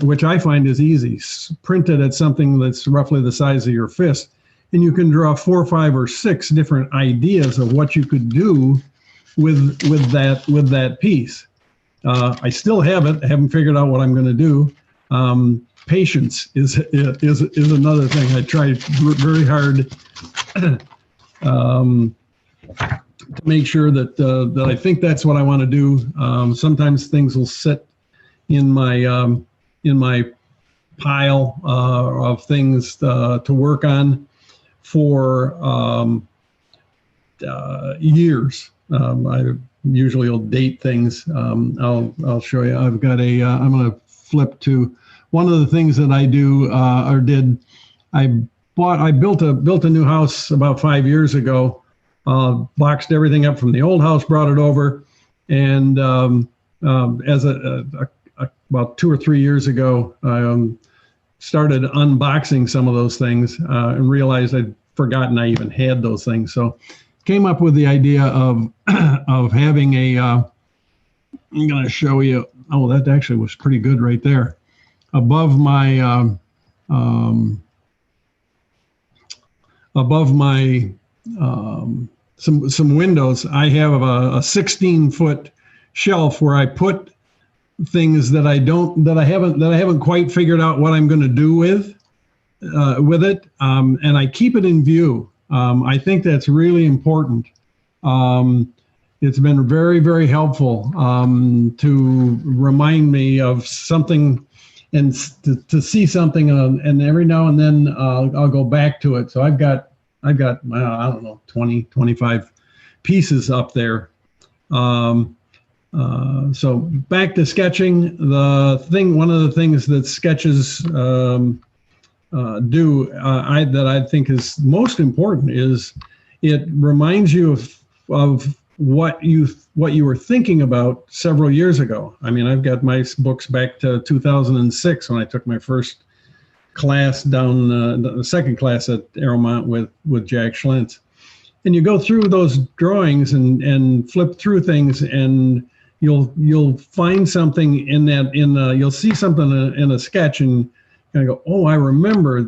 which I find is easy. Print it at something that's roughly the size of your fist, and you can draw 4, 5, or 6 different ideas of what you could do with that piece. I still have it. I haven't figured out what I'm going to do. Patience is another thing. I try very hard to make sure that I think that's what I want to do. Sometimes things will sit in my pile of things to work on for years. I usually will date things. I'll show you. I've got I'm going to flip to one of the things that I do or did. I built a new house about 5 years ago. Boxed everything up from the old house, brought it over, and as about 2 or 3 years ago, I started unboxing some of those things and realized I'd forgotten I even had those things. So came up with the idea of having a. I'm going to show you. Oh, that actually was pretty good right there. Above my some windows, I have a 16-foot shelf where I put things that I haven't quite figured out what I'm going to do with it, and I keep it in view. I think that's really important. It's been very, very helpful to remind me of something and to see something, and every now and then I'll go back to it. So I've got I don't know, 20, 25 pieces up there. So back to sketching. One of the things that sketches do that I think is most important is it reminds you of what you were thinking about several years ago. I mean, I've got my books back to 2006 when I took my first class down the second class at Aeromont with Jack Schlentz. And you go through those drawings and flip through things, and you'll find something you'll see something in a sketch and kind of go, oh, I remember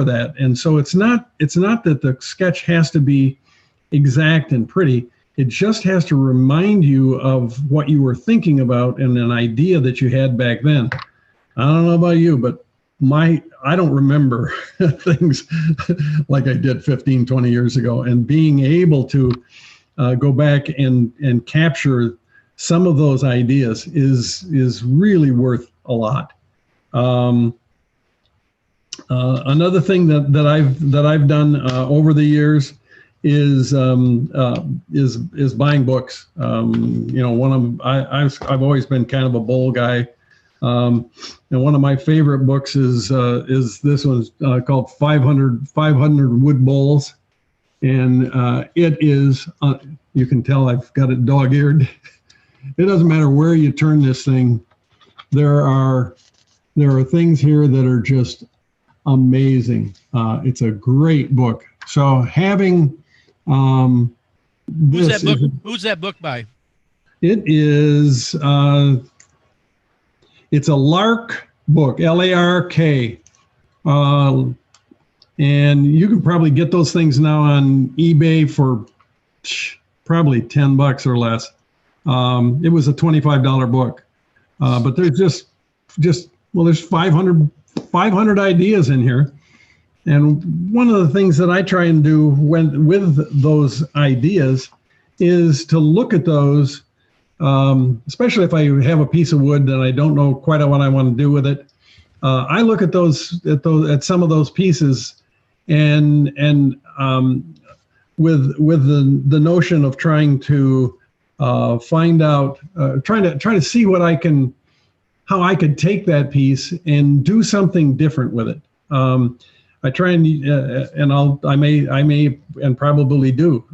that. And so it's not that the sketch has to be exact and pretty. It just has to remind you of what you were thinking about and an idea that you had back then. I don't know about you, but I don't remember things like I did 15, 20 years ago. And being able to go back and capture some of those ideas is really worth a lot. Another thing that I've done over the years is buying books. I've always been kind of a bowl guy. And one of my favorite books is this one called 500 Wood Bowls. And it is, you can tell I've got it dog-eared. It doesn't matter where you turn this thing. There are things here that are just amazing. It's a great book. So having who's that book by? It is it's a Lark book, L-A-R-K. And you can probably get those things now on eBay for probably $10 or less. It was a $25 book. But there's there's 500 ideas in here. And one of the things that I try and do with those ideas is to look at those, especially if I have a piece of wood that I don't know quite what I want to do with it. I look at at some of those pieces, and with the notion of trying to find out, trying to see what how I could take that piece and do something different with it. I try and I may and probably do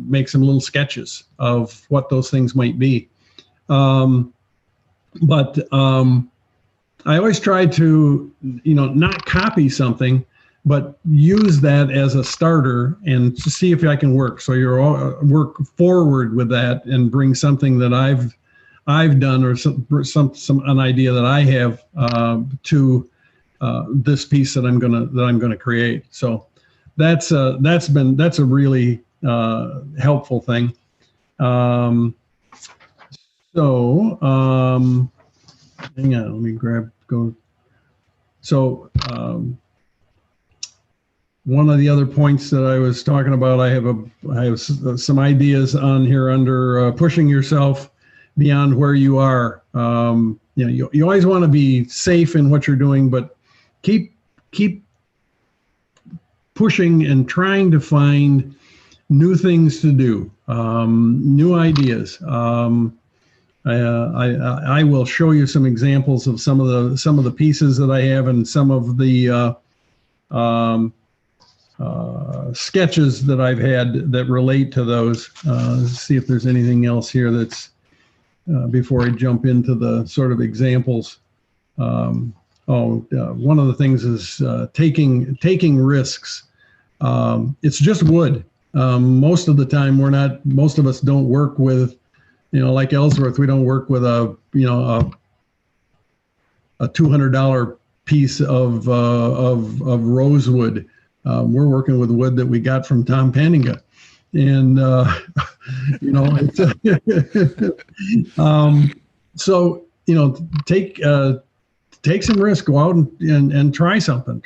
make some little sketches of what those things might be. But I always try to, not copy something, but use that as a starter and to see if I can work. So work forward with that and bring something that I've done or an idea that I have to this piece that I'm gonna create. So that's a really helpful thing. Hang on, let me go. So one of the other points that I was talking about, I have some ideas on here under pushing yourself beyond where you are. You always want to be safe in what you're doing, but keep pushing and trying to find new things to do, new ideas. I will show you some examples of some of the pieces that I have and some of the sketches that I've had that relate to those. Let's see if there's anything else here that's before I jump into the sort of examples. One of the things is taking risks. It's just wood. Most of the time, most of us don't work with, like Ellsworth, we don't work with a $200 piece of rosewood. We're working with wood that we got from Tom Peniga. And, so, take some risk, go out and try something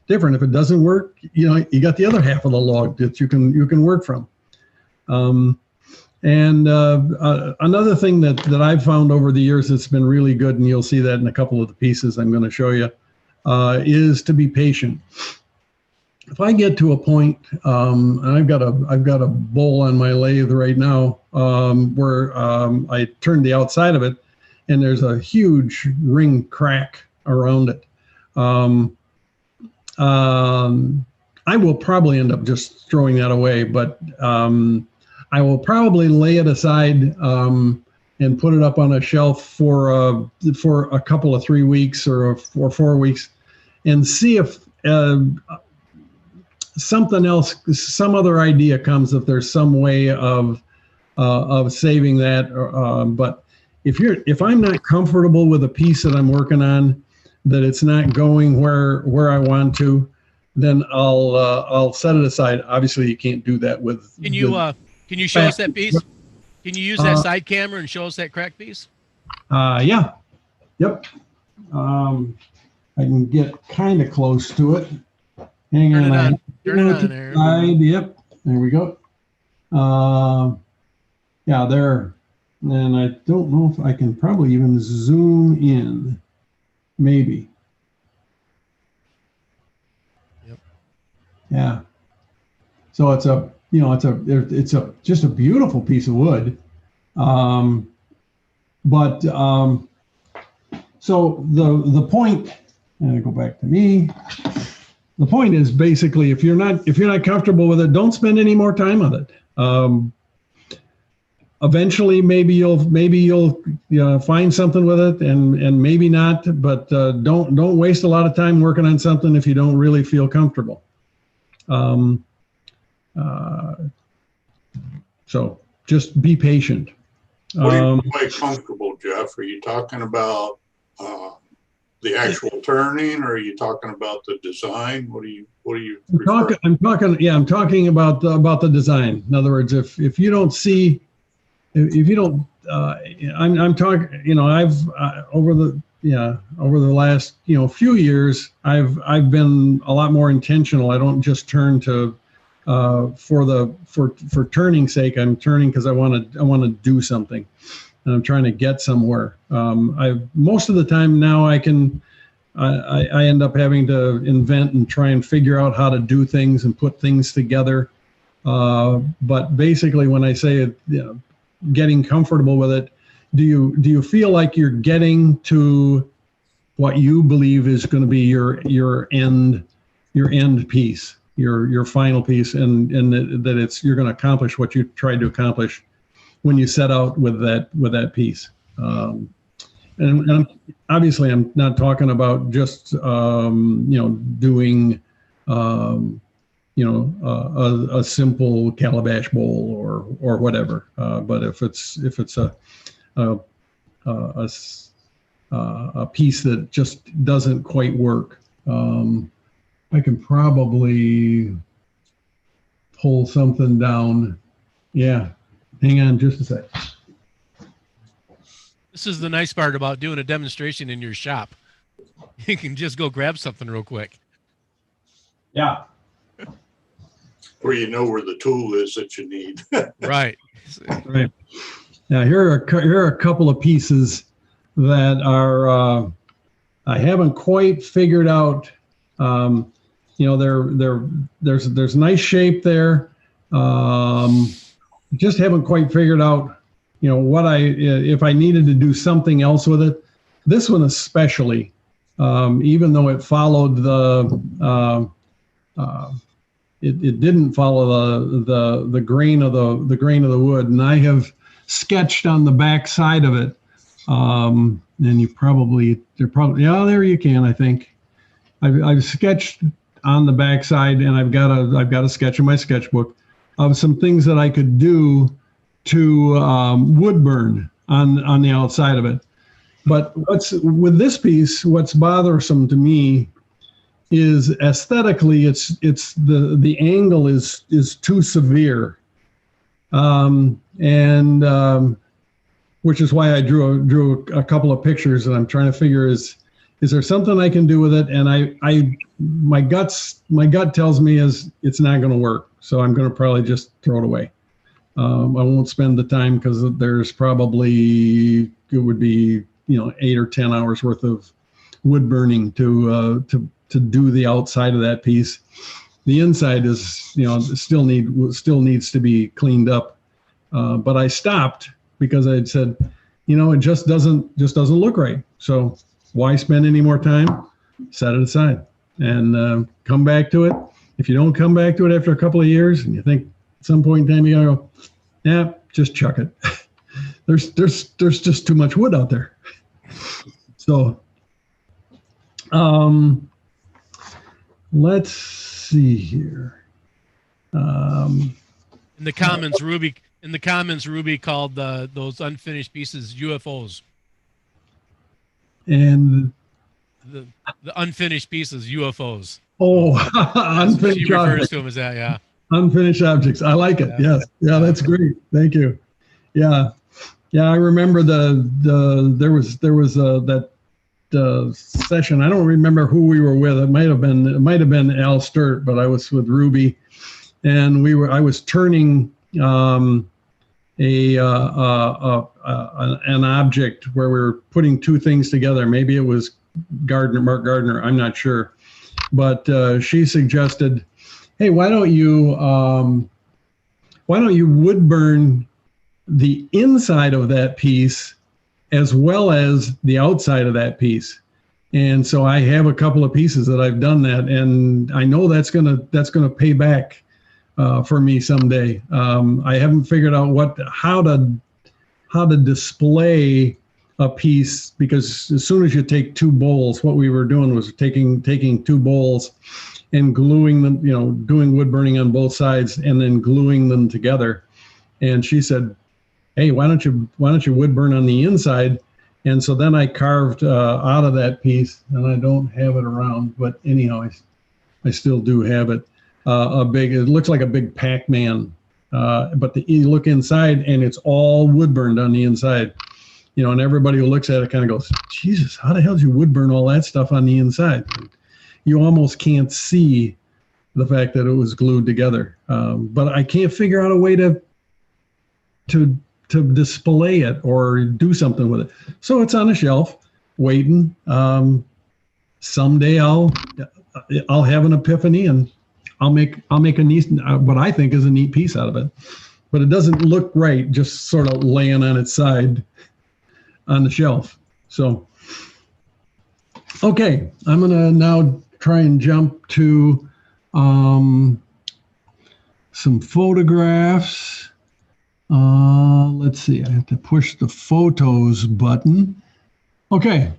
different. If it doesn't work, you got the other half of the log that you can work from. Another thing that I've found over the years that's been really good, and you'll see that in a couple of the pieces I'm going to show you, is to be patient. If I get to a point, and I've got a bowl on my lathe right now where I turned the outside of it, and there's a huge ring crack around it. I will probably end up just throwing that away, but I will probably lay it aside and put it up on a shelf for a couple of 3 weeks or 4 weeks, and see if something else, some other idea comes, if there's some way of saving that. But if I'm not comfortable with a piece that I'm working on, that it's not going where I want to, then I'll set it aside. Obviously, you can't do that with. Can you show us that piece? Can you use that side camera and show us that crack piece? Yeah. Yep. I can get kind of close to it. Hang on. Turn it on there. Yep. There we go. Yeah, there. And I don't know if I can probably even zoom in. Maybe. Yep. Yeah. So it's just a beautiful piece of wood. So the point, and I go back to me. The point is basically, if you're not comfortable with it, don't spend any more time on it. Eventually, maybe you'll find something with it, and maybe not. But don't waste a lot of time working on something if you don't really feel comfortable. So just be patient. What do you mean by comfortable, Jeff? Are you talking about the actual turning, or are you talking about the design? What are you? I'm talking about the design. In other words, if you don't see, if you don't, I'm talking. I've over the last few years, I've been a lot more intentional. I don't just turn to for turning sake. I'm turning because I want to do something, and I'm trying to get somewhere. Most of the time now I end up having to invent and try and figure out how to do things and put things together. But basically, when I say it, you know, getting comfortable with it, do you feel like you're getting to what you believe is going to be your end piece, your final piece, and that it's you're going to accomplish what you tried to accomplish when you set out with that piece. And obviously, I'm not talking about just doing a simple calabash bowl or whatever. But if it's a piece that just doesn't quite work, I can probably pull something down. Yeah, hang on just a sec. This is the nice part about doing a demonstration in your shop. You can just go grab something real quick. Yeah. Where you know where the tool is that you need. Right. Right. Now here are a couple of pieces that are I haven't quite figured out. There's nice shape there. Just haven't quite figured out, what if I needed to do something else with it. This one especially, even though it followed it didn't follow the grain of the wood, and I have sketched on the back side of it. And there you can, I think. I've sketched on the back side, and I've got a sketch in my sketchbook of some things that I could do to wood burn on the outside of it. But with this piece, what's bothersome to me is aesthetically, it's the angle is too severe, which is why I drew a couple of pictures, and I'm trying to figure is there something I can do with it? And my gut tells me it's not going to work, so I'm going to probably just throw it away. I won't spend the time because there's probably it would be 8 or 10 hours worth of wood burning to do the outside of that piece. The inside is still needs to be cleaned up, but I stopped because I'd said it just doesn't look right. So why spend any more time? Set it aside and come back to it. If you don't come back to it after a couple of years and you think at some point in time you gotta go, yeah, just chuck it. There's just too much wood out there. So let's see here. In the comments, Ruby called those unfinished pieces UFOs. And the unfinished pieces UFOs. Oh, unfinished she refers objects. to them as that, yeah. Unfinished objects. I like it. Yeah. Yes. Yeah, that's great. Thank you. Yeah. Yeah, I remember there was that session. I don't remember who we were with. It might have been Al Sturt, but I was with Ruby, and I was turning an object where we were putting two things together. Maybe it was Mark Gardner. I'm not sure, but she suggested, "Hey, why don't you wood burn the inside of that piece as well as the outside of that piece?" And so I have a couple of pieces that I've done that, and I know that's gonna pay back for me someday. I haven't figured out how to display a piece, because as soon as you take two bowls, what we were doing was taking two bowls and gluing them, doing wood burning on both sides and then gluing them together. And she said, "Hey, why don't you wood burn on the inside?" And so then I carved out of that piece, and I don't have it around, but anyhow, I still do have it. It looks like a big Pac-Man, but you look inside and it's all wood burned on the inside. And everybody who looks at it kind of goes, "Jesus, how the hell did you wood burn all that stuff on the inside?" You almost can't see the fact that it was glued together. But I can't figure out a way to display it or do something with it. So it's on a shelf waiting. Someday I'll have an epiphany and I'll make a neat, what I think is a neat piece out of it. But it doesn't look right just sort of laying on its side on the shelf. So, okay, I'm gonna now try and jump to some photographs. Let's see, I have to push the photos button. Okay,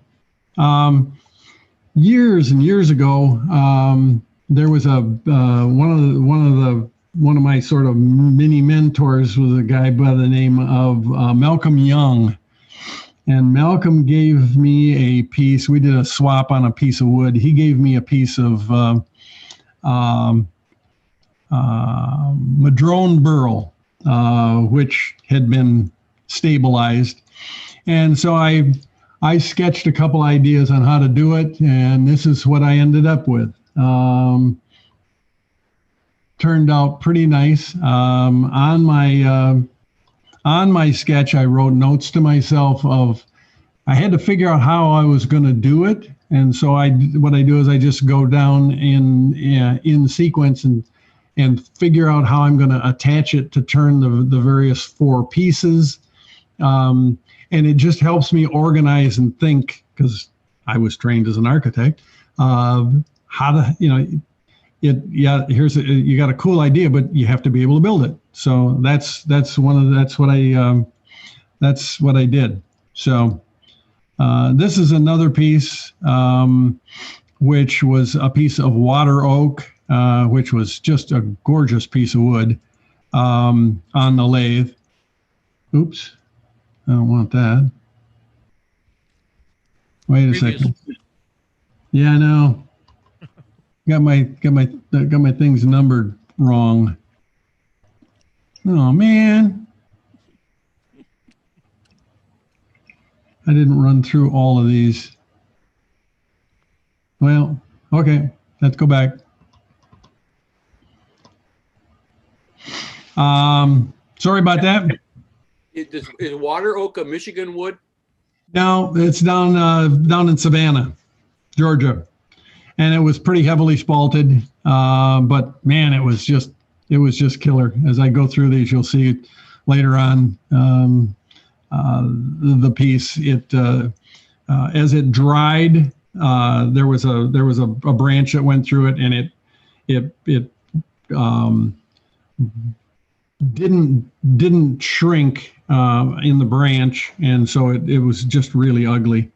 years and years ago, there was one of my sort of mini mentors was a guy by the name of Malcolm Young. And Malcolm gave me a piece. We did a swap on a piece of wood. He gave me a piece of madrone burl, which had been stabilized. And so I sketched a couple ideas on how to do it, and this is what I ended up with. Turned out pretty nice. On my sketch, I wrote notes to myself of I had to figure out how I was going to do it, and so what I do is I just go down in sequence and figure out how I'm going to attach it to turn the various 4 pieces, and it just helps me organize and think, because I was trained as an architect, how to you got a cool idea, but you have to be able to build it. So that's what I did. So this is another piece, which was a piece of water oak, which was just a gorgeous piece of wood on the lathe. Oops, I don't want that. Wait a second. Yeah, I know. Got my things numbered wrong. Oh man. I didn't run through all of these. Well, okay, let's go back. Sorry about that. Is water oak a Michigan wood? No, it's down in Savannah, Georgia. And it was pretty heavily spalted, but man, it was just killer. As I go through these, you'll see it later on. The piece, as it dried, there was a branch that went through it, and it didn't shrink in the branch, and so it was just really ugly.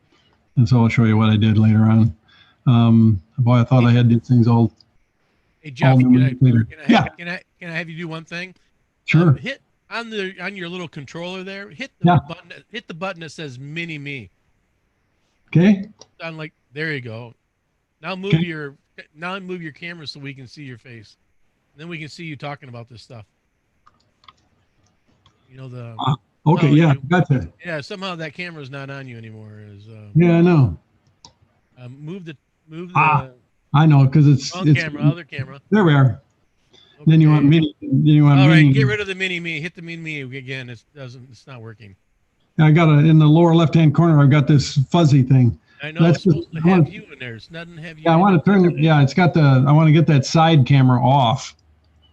And so I'll show you what I did later on. Boy, I thought I had these things all. Hey Jeff, can I have you do one thing? Sure. Hit on your little controller there. Hit the button that says Mini Me. Okay. There you go. Now move your camera so we can see your face. And then we can see you talking about this stuff. Okay. Yeah. Gotcha. Yeah. Somehow that camera's not on you anymore. Yeah, I know. Move the. I know, because it's other camera. There we are. Okay. Then you want mini. All right, get rid of the Mini Me. Hit the Mini Me again. It's not working. I got in the lower left-hand corner. I've got this fuzzy thing. I know. It's supposed to have you in there. It doesn't have you. Yeah, I want to turn it. Yeah, it's got I want to get that side camera off.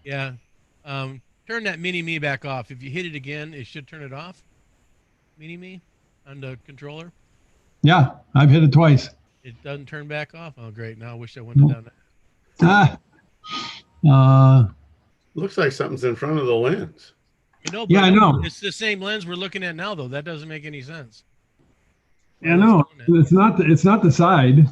Yeah. Turn that Mini Me back off. If you hit it again, it should turn it off. Mini Me on the controller. Yeah, I've hit it twice. It doesn't turn back off. Oh, great. Now I wish I wouldn't have done that. Looks like something's in front of the lens. Yeah, I know. It's the same lens we're looking at now, though. That doesn't make any sense. Yeah, no, it's not the side.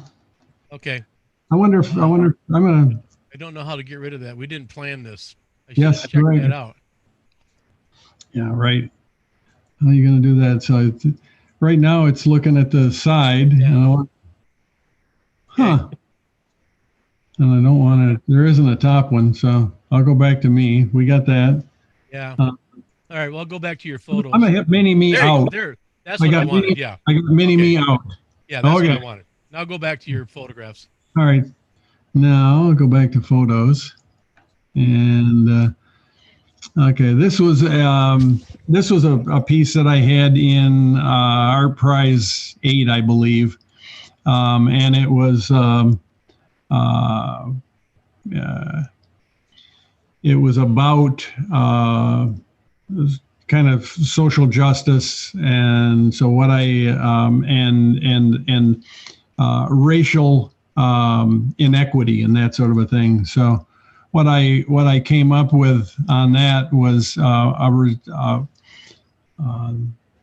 Okay. I wonder if I'm gonna. I don't know how to get rid of that. We didn't plan this. I yes, check right. that out. Yeah, right. How are you gonna do that? So right now it's looking at the side. Yeah. Huh. And I don't want to, there isn't a top one, so I'll go back to me. We got that. Yeah. All right, well, I'll go back to your photos. I'm going to hit Mini Me out. That's what I wanted, yeah. I got Mini Me out. Yeah, that's what I wanted. Now go back to your photographs. All right. Now I'll go back to photos. And, okay, this was a piece that I had in Art Prize 8, I believe. And it was it was about kind of social justice, and so what I and racial inequity and that sort of a thing. So what I came up with on that was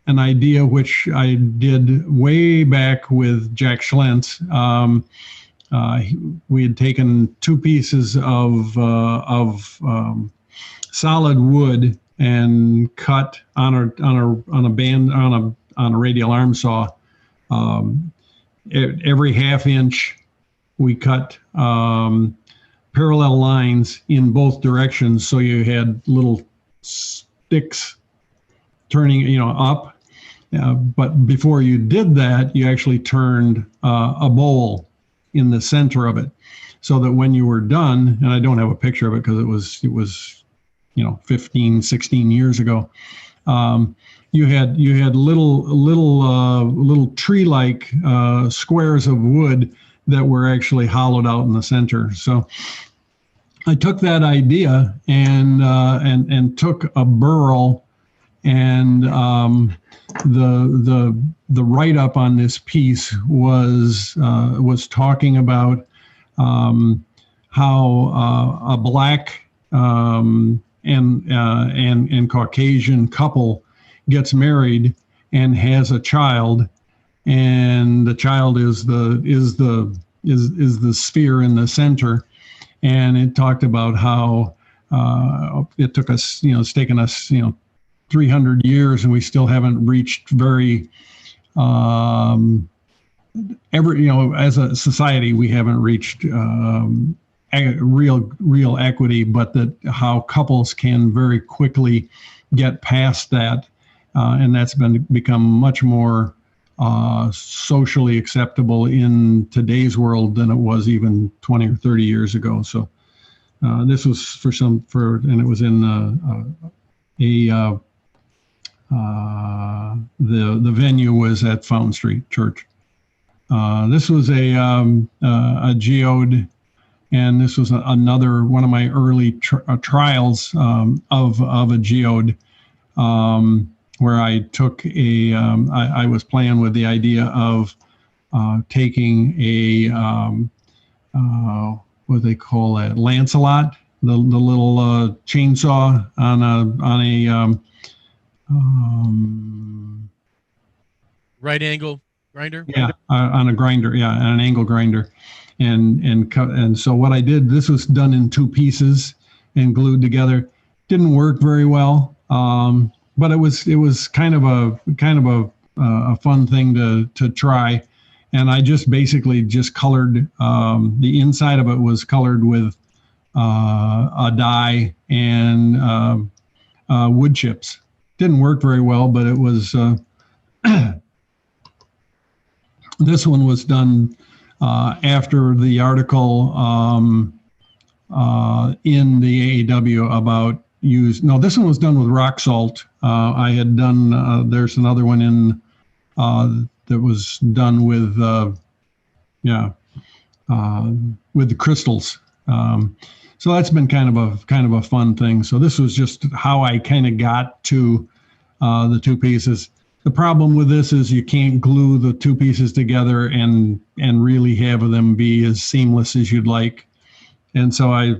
an idea which I did way back with Jack Schlentz. We had taken two pieces of solid wood and cut on a radial arm saw. Every half inch, we cut parallel lines in both directions, so you had little sticks turning, up. But before you did that, you actually turned a bowl in the center of it, so that when you were done, and I don't have a picture of it because it was 15, 16 years ago, you had little tree-like squares of wood that were actually hollowed out in the center. So I took that idea and took a burl, and the write-up on this piece was talking about how a black and Caucasian couple gets married and has a child, and the child is the sphere in the center. And it talked about how it took us, it's taken us 300 years, and we still haven't reached very as a society, we haven't reached real equity, but that how couples can very quickly get past that, and that's become much more socially acceptable in today's world than it was even 20 or 30 years ago. So this was and it was in the venue was at Fountain Street Church. This was a geode, and this was another one of my early trials of a geode, where I took I was playing with the idea of taking a what do they call that, Lancelot, the little chainsaw on a right angle grinder. Yeah, on a grinder. Yeah, on an angle grinder, and so what I did. This was done in two pieces and glued together. Didn't work very well, but it was kind of a fun thing to try. And I just basically colored the inside of it was colored with a dye and wood chips. Didn't work very well, but it was. This one was done after the article in the AAW about No, this one was done with rock salt. I had done. There's another one in that was done with with the crystals. So that's been kind of a fun thing. So this was just how I kind of got to the two pieces. The problem with this is you can't glue the two pieces together and really have them be as seamless as you'd like. And so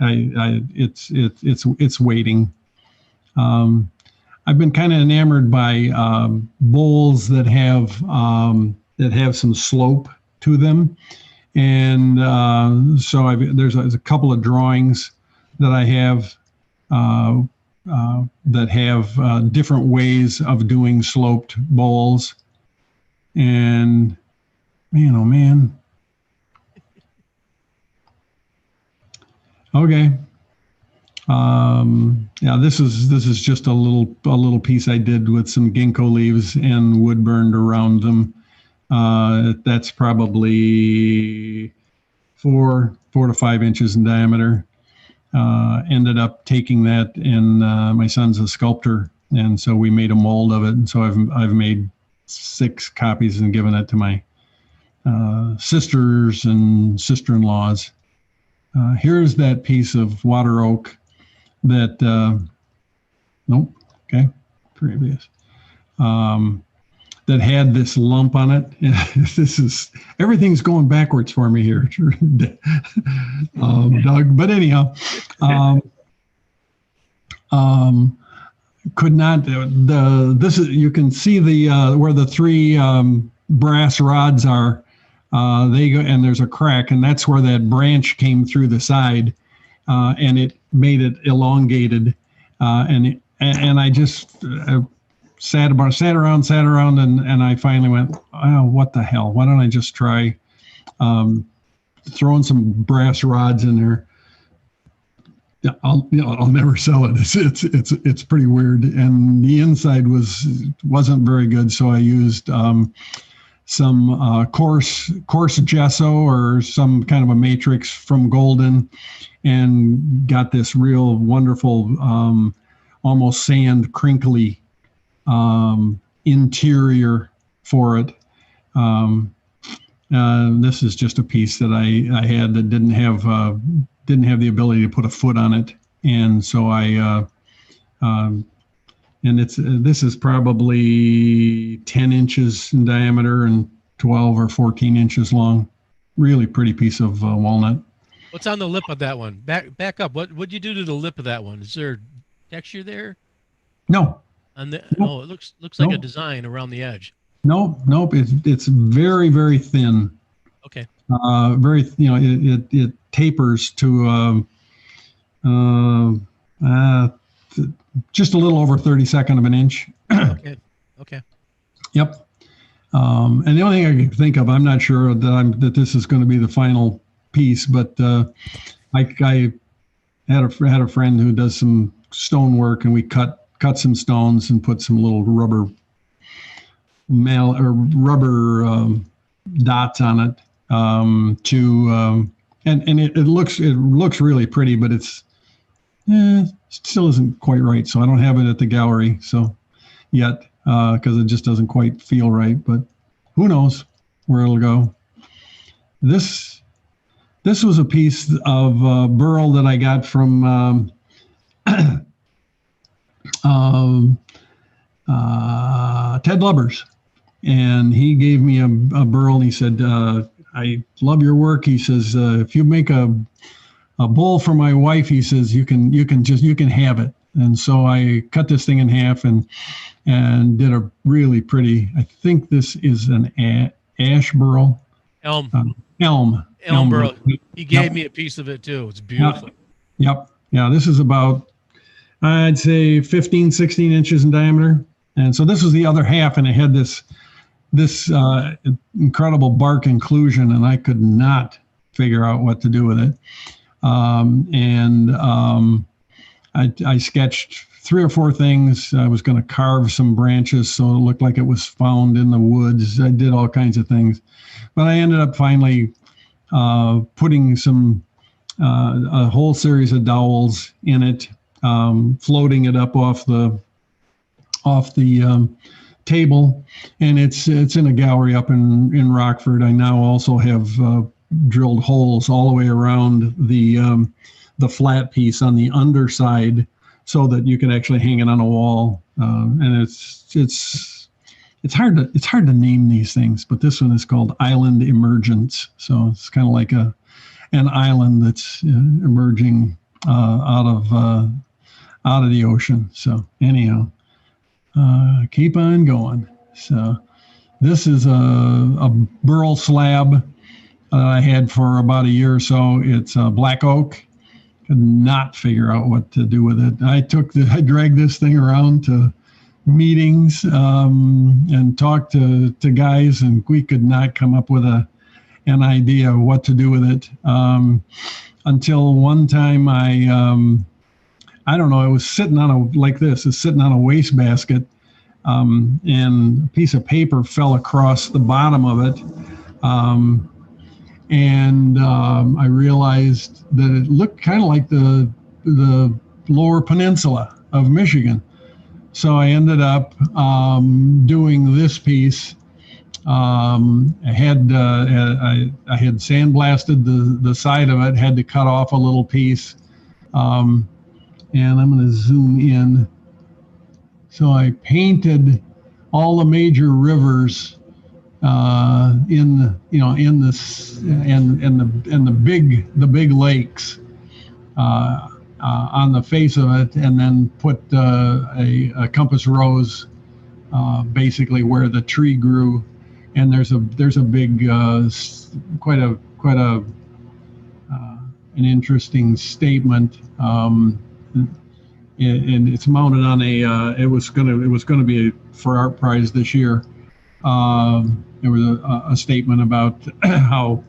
it's waiting. I've been kind of enamored by bowls that have some slope to them. And so there's a couple of drawings that I have that have different ways of doing sloped bowls. And man, oh man. Okay. Yeah, this is just a little piece I did with some ginkgo leaves and wood burned around them. That's probably 4 to 5 inches in diameter. Ended up taking that, and my son's a sculptor, and so we made a mold of it. And so I've made 6 copies and given it to my sisters and sister-in-laws. Here's that piece of water oak. that, nope, okay, previous, that had this lump on it. This is, everything's going backwards for me here, Doug, but anyhow, could not, this is, you can see the, where the three brass rods are, they go, and there's a crack, and that's where that branch came through the side, and it made it elongated, and I just sat around, and I finally went, oh, what the hell? Why don't I just try throwing some brass rods in there? I'll never sell it. It's pretty weird, and the inside wasn't very good, so I used some coarse gesso or some kind of a matrix from Golden, and got this real wonderful, almost sand crinkly interior for it. This is just a piece that I had that didn't have the ability to put a foot on it, and so and this is probably 10 inches in diameter and 12 or 14 inches long. Really pretty piece of walnut. What's on the lip of that one? Back up. What'd you do to the lip of that one? Is there texture there? No. It looks like a design around the edge. Nope. It's very, very thin. Okay. Very, it tapers to just a little over 32nd of an inch. Okay. Yep. And the only thing I can think of, I'm not sure that this is going to be the final piece, but I had a friend who does some stone work, and we cut some stones and put some little rubber dots on it and it looks really pretty, but it's still isn't quite right. So I don't have it at the gallery yet because it just doesn't quite feel right. But who knows where it'll go. This was a piece of burl that I got from Ted Lubbers, and he gave me a burl, and he said, I love your work. He says, if you make a bowl for my wife, he says, you can have it. And so I cut this thing in half and did a really pretty, I think this is an ash burl. Elm burl. He gave me a piece of it too. It's beautiful. Yep. Yeah, this is about, I'd say 15, 16 inches in diameter. And so this was the other half, and it had this incredible bark inclusion, and I could not figure out what to do with it. I sketched 3 or 4 things. I was going to carve some branches so it looked like it was found in the woods. I did all kinds of things, but I ended up finally putting a whole series of dowels in it, floating it up off the table, and it's in a gallery up in Rockford. I now also have drilled holes all the way around the flat piece on the underside, so that you can actually hang it on a wall. And it's hard to name these things, but this one is called Island Emergence. So it's kind of like an island that's emerging out of the ocean. So anyhow. Keep on going. So this is a burl slab that I had for about a year or so. It's a black oak. Could not figure out what to do with it. I dragged this thing around to meetings and talked to guys, and we could not come up with an idea of what to do with it until one time I don't know, it was sitting on it's sitting on a wastebasket, and a piece of paper fell across the bottom of it. I realized that it looked kind of like the lower peninsula of Michigan. So I ended up doing this piece. I had sandblasted the side of it, had to cut off a little piece. and I'm going to zoom in. So I painted all the major rivers in this and the big lakes on the face of it, and then put a compass rose basically where the tree grew. And there's a big quite a an interesting statement, and it's mounted on a it was gonna be for art prize this year. There was a statement about how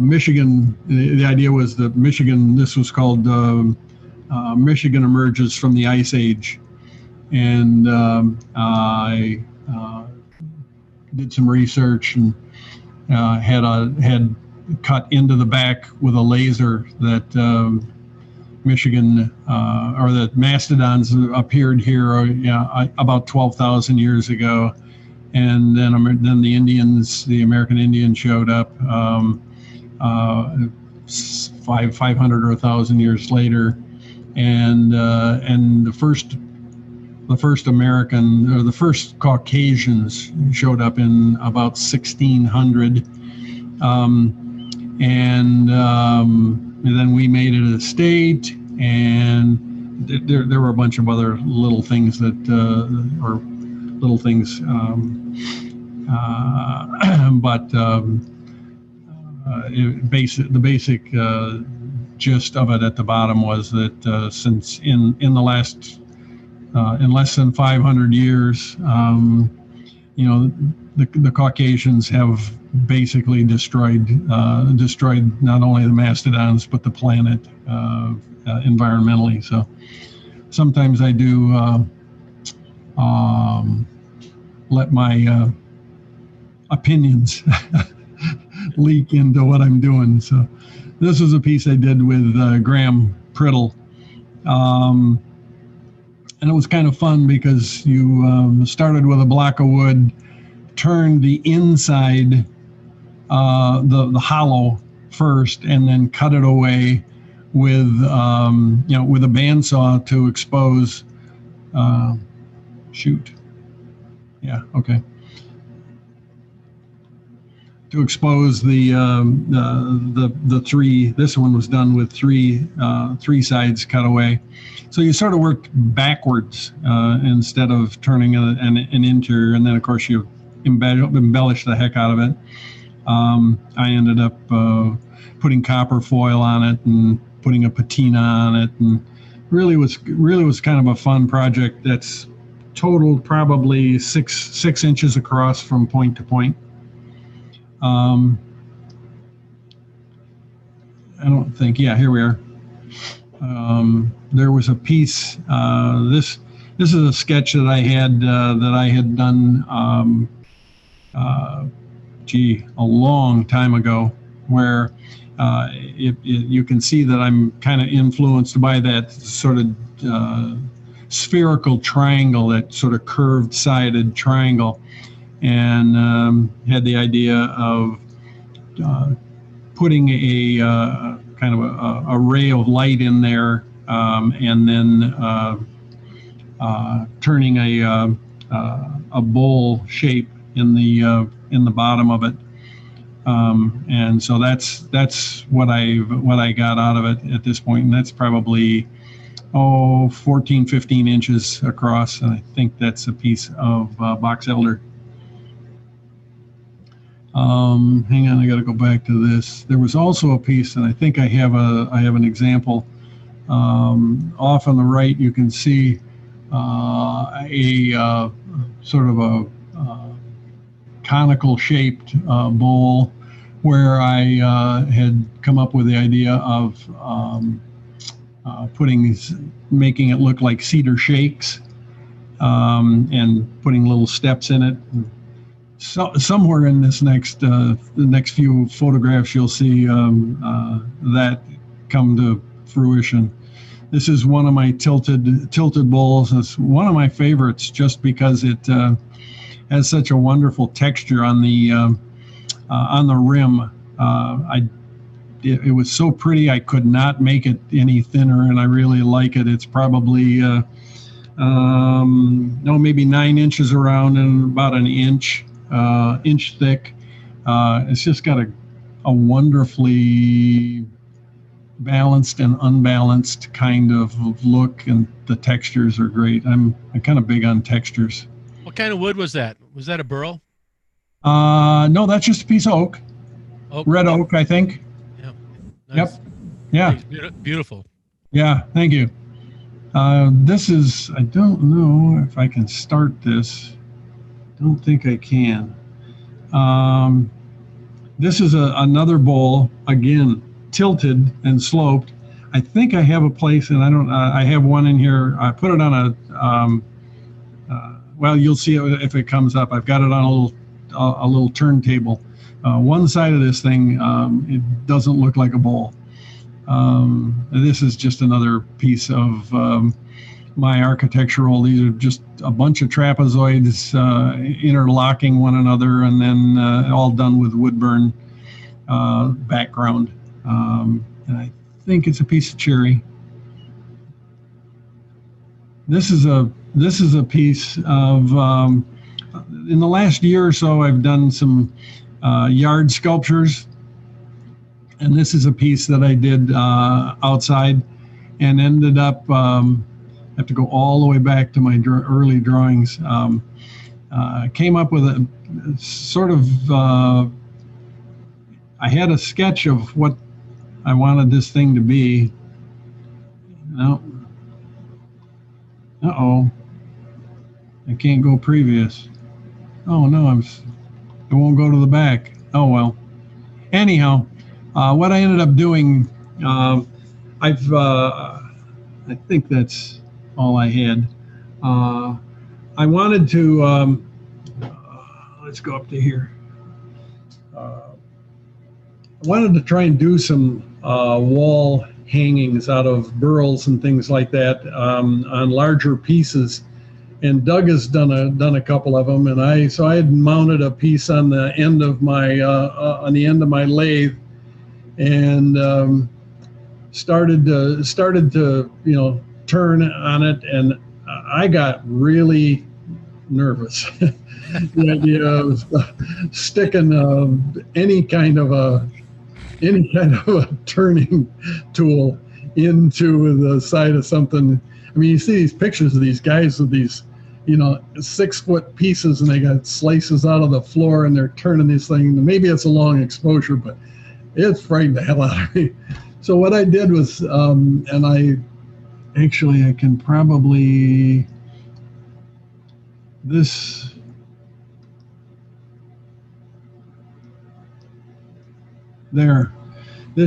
Michigan, the idea was that Michigan, this was called Michigan emerges from the Ice Age. And I did some research and had cut into the back with a laser that Michigan or that mastodons appeared here about 12,000 years ago, and then the Indians, the American Indians, showed up 500 or 1,000 years later, and the first American, or the first Caucasians, showed up in about 1600, and then we made it a state, and there were a bunch of other little things that, but the basic gist of it at the bottom was that since in the last in less than 500 years, the Caucasians have basically destroyed not only the mastodons but the planet environmentally. So sometimes I do let my opinions leak into what I'm doing. So this was a piece I did with Graham Priddle. And it was kind of fun because you started with a block of wood, turned the inside, the hollow first, and then cut it away with with a bandsaw to expose. To expose the three. This one was done with three sides cut away. So you sort of worked backwards instead of turning an interior, and then of course you embellish the heck out of it. I ended up putting copper foil on it and putting a patina on it, and really was kind of a fun project. That's totaled probably six inches across from point to point. I don't think, here we are. There was a piece, this is a sketch that I had done, a long time ago, where you can see that I'm kind of influenced by that sort of spherical triangle, that sort of curved sided triangle, and had the idea of putting a kind of a ray of light in there, and then turning a bowl shape in the bottom of it, and so that's what I got out of it at this point, and that's probably 14-15 inches across, and I think that's a piece of box elder. Hang on, I got to go back to this. There was also a piece, and I think I have an example. Off on the right, you can see a sort of a conical shaped bowl, where I had come up with the idea of making it look like cedar shakes, and putting little steps in it. So somewhere in this the next few photographs, you'll see that come to fruition. This is one of my tilted bowls. It's one of my favorites just because it has such a wonderful texture on the rim. I it was so pretty. I could not make it any thinner, and I really like it. It's probably maybe 9 inches around and about an inch thick. It's just got a wonderfully balanced and unbalanced kind of look, and the textures are great. I'm kind of big on textures. What kind of wood was that? Was that a burl? No, that's just a piece of oak. Red oak, I think. Yeah. Nice. Yep. Yeah. Nice. Beautiful. Yeah. Thank you. This is, I don't know if I can start this. Don't think I can. This is another bowl, again, tilted and sloped. I think I have a place, and I have one in here. I put it on well, you'll see it if it comes up. I've got it on a little turntable. One side of this thing, it doesn't look like a bowl. This is just another piece of my architectural. These are just a bunch of trapezoids interlocking one another, and then all done with wood burn background. And I think it's a piece of cherry. This is a piece of, in the last year or so, I've done some yard sculptures, and this is a piece that I did outside, and ended up, have to go all the way back to my early drawings. Came up with a sort of, I had a sketch of what I wanted this thing to be. No. Uh-oh. I can't go previous. Oh no, it won't go to the back. Oh well. Anyhow, what I ended up doing, I think that's all I had. I wanted to, let's go up to here. I wanted to try and do some wall hangings out of burls and things like that on larger pieces. And Doug has done a couple of them, and I had mounted a piece on the end of my lathe, and started to turn on it, and I got really nervous. The idea of sticking any kind of a turning tool into the side of something. I mean, you see these pictures of these guys with these 6-foot pieces, and they got slices out of the floor, and they're turning this thing. Maybe it's a long exposure, but it frightened the hell out of me. So what I did was, and I can probably, this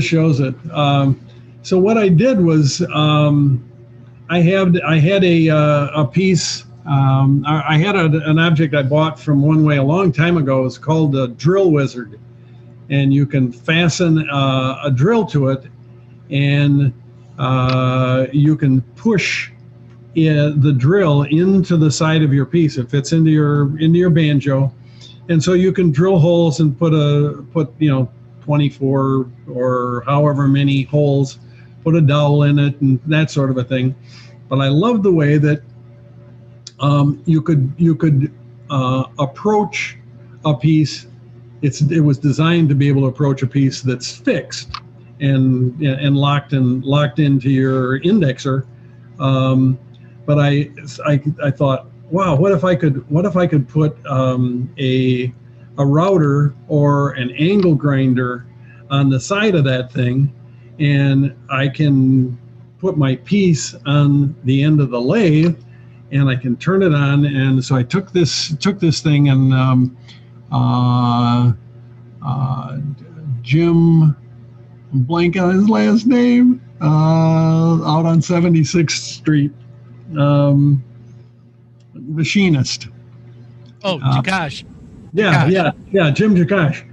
shows it. So what I did was, I had a piece. I had an object I bought from One Way a long time ago. It's called a drill wizard, and you can fasten a drill to it, and you can push the drill into the side of your piece. It fits into your banjo, and so you can drill holes and put 24 or however many holes, put a dowel in it and that sort of a thing. But I love the way that you could approach a piece. It was designed to be able to approach a piece that's fixed and locked into your indexer. But I thought, wow, what if I could put a router or an angle grinder on the side of that thing, and I can put my piece on the end of the lathe, and I can turn it on. And so I took this thing, and Jim, I'm blank on his last name, out on 76th Street, machinist. Oh, Jakash. Yeah, Jim Jakash.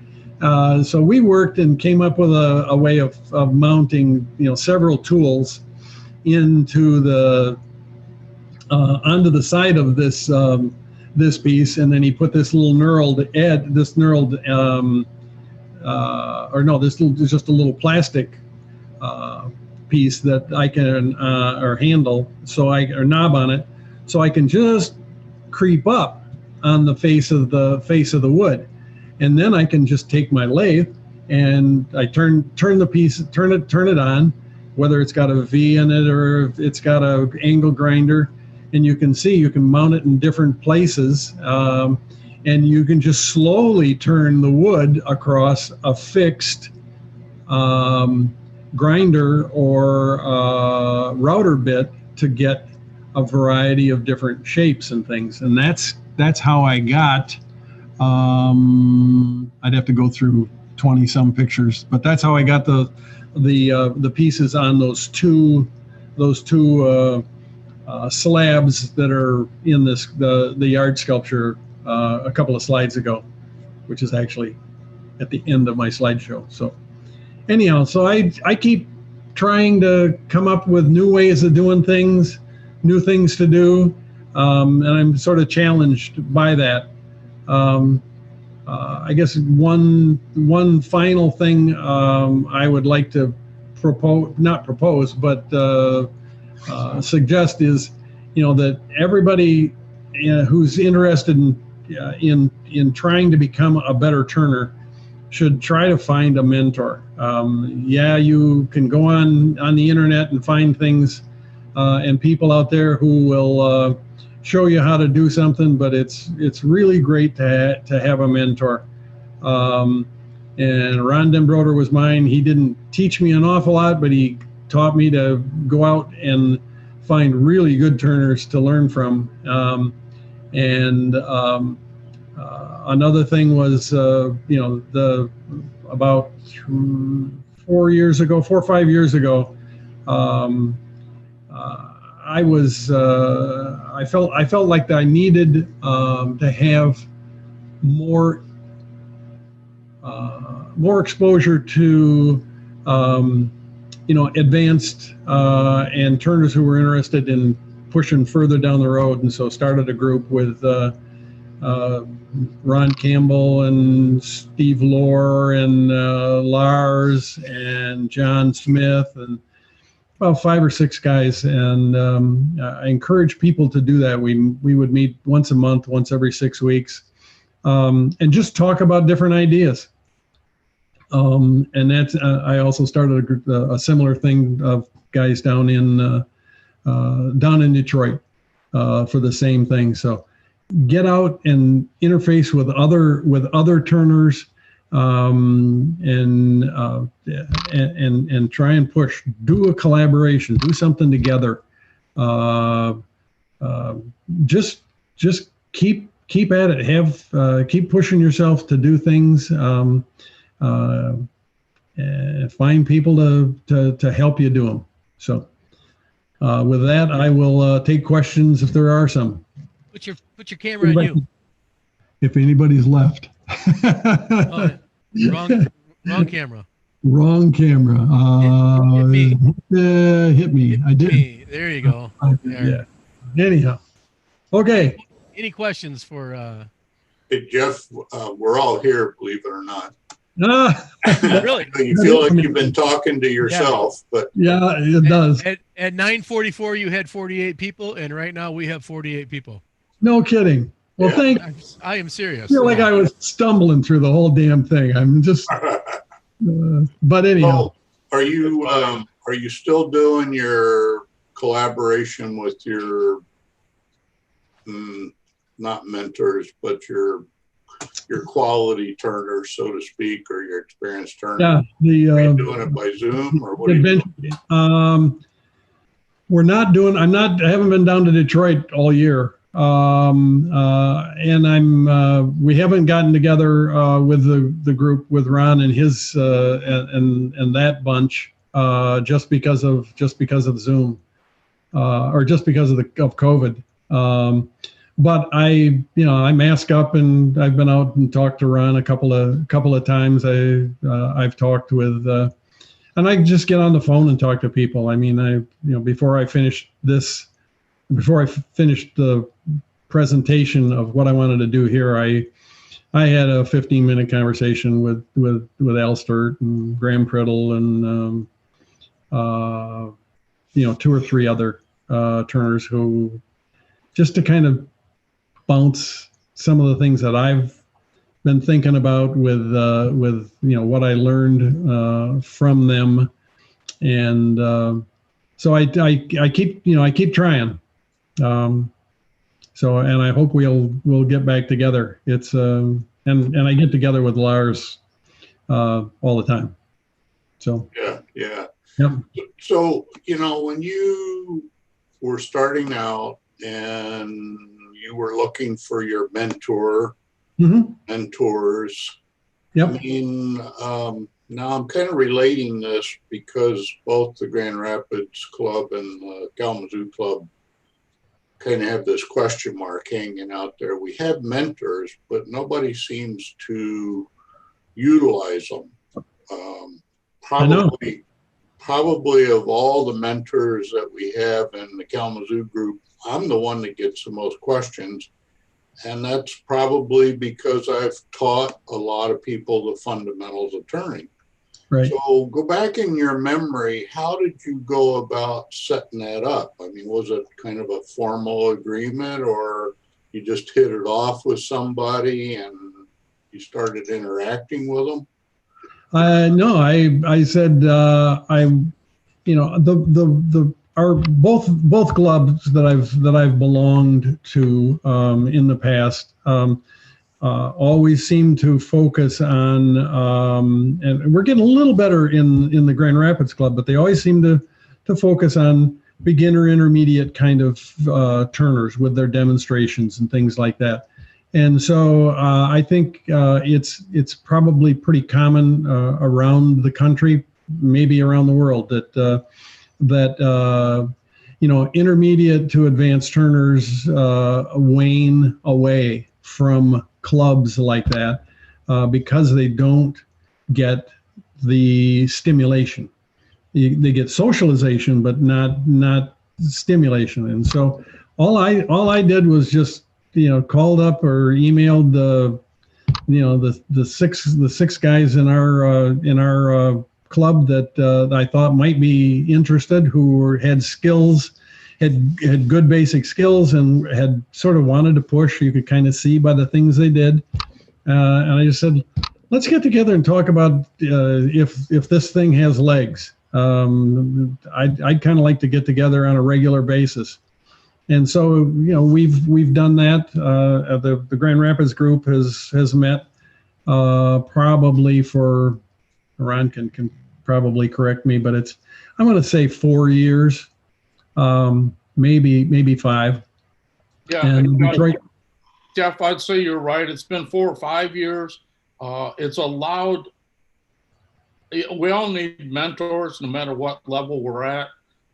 So we worked and came up with a way of mounting, several tools into the onto the side of this piece, and then he put this little knurled or no, this is just a little plastic piece that I can, or handle, or knob on it, so I can just creep up on the face of the wood, and then I can just take my lathe and I turn the piece, turn it on, whether it's got a V in it or if it's got a angle grinder, and you can see you can mount it in different places, and you can just slowly turn the wood across a fixed grinder or router bit to get a variety of different shapes and things. And that's how I got, I'd have to go through 20 some pictures, but that's how I got the pieces on those two slabs that are in the yard sculpture a couple of slides ago, which is actually at the end of my slideshow. So anyhow, so I keep trying to come up with new ways of doing things, new things to do, and I'm sort of challenged by that. I guess one final thing I would like to suggest is, that everybody who's interested in trying to become a better turner should try to find a mentor. You can go on the internet and find things and people out there who will show you how to do something, but it's really great to have a mentor. And Ron Campbell was mine. He didn't teach me an awful lot, but he taught me to go out and find really good turners to learn from. Another thing was, about 4 or 5 years ago, I felt like I needed to have more exposure to advanced and turners who were interested in pushing further down the road, and so started a group with Ron Campbell and Steve Lohr and Lars and John Smith and about 5 or 6 guys, and I encourage people to do that. We would meet once a month, once every 6 weeks, and just talk about different ideas. And that's I also started a similar thing of guys down in Detroit for the same thing. So get out and interface with other turners, and try and push. Do a collaboration. Do something together. Just keep at it. Keep pushing yourself to do things. Find people to help you do them. So with that, I will take questions if there are some. Put your camera on you. If anybody's left. Wrong camera. Wrong camera. Hit me. Hit me. I did. Me. There you go. Yeah. Anyhow. Okay. Any questions for? Hey, Jeff, we're all here, believe it or not. Really? You feel like you've been talking to yourself, but yeah, it does. At 9:44, you had 48 people, and right now we have 48 people. No kidding. Well, I am serious. I feel like I was stumbling through the whole damn thing. I'm just. But anyhow. So are you still doing your collaboration with your not mentors, but your quality turners, so to speak, or your experienced turners? Yeah, are you doing it by Zoom or what? Are you doing? We're not doing. I haven't been down to Detroit all year, and we haven't gotten together with the group with Ron and his and that bunch just because of Zoom or just because of COVID. But I mask up, and I've been out and talked to Ron a couple of times. I've talked with, and I just get on the phone and talk to people. I mean, before I finished the presentation of what I wanted to do here, I I had a 15-minute conversation with Al Sturt and Graham Priddle and two or three other turners who, just to kind of bounce some of the things that I've been thinking about with what I learned from them, and so I keep trying. And I hope we'll get back together. It's and I get together with Lars all the time. So yeah. Yep. So when you were starting out and you were looking for your mentors. Yep. I mean, now I'm kind of relating this because both the Grand Rapids Club and the Kalamazoo Club kind of have this question mark hanging out there. We have mentors, but nobody seems to utilize them. Probably of all the mentors that we have in the Kalamazoo group, I'm the one that gets the most questions. And that's probably because I've taught a lot of people the fundamentals of turning. Right. So go back in your memory, how did you go about setting that up? I mean, was it kind of a formal agreement, or you just hit it off with somebody and you started interacting with them? No, I said our both clubs that I've belonged to in the past always seem to focus on and we're getting a little better in the Grand Rapids Club, but they always seem to focus on beginner intermediate kind of turners with their demonstrations and things like that. And so I think it's probably pretty common around the country, maybe around the world, that intermediate to advanced turners wane away from clubs like that because they don't get the stimulation. They get socialization, but not stimulation. And so all I did was just called up or emailed the six guys in our club that I thought might be interested, who had skills, had good basic skills, and had sort of wanted to push. You could kind of see by the things they did, and I just said, let's get together and talk about if this thing has legs. I'd kind of like to get together on a regular basis. And so, we've done that. The Grand Rapids group has met probably for, Ron can probably correct me, but I'm going to say 4 years, maybe 5. Yeah, and Detroit. Jeff, I'd say you're right. It's been 4 or 5 years. It's allowed. We all need mentors, no matter what level we're at,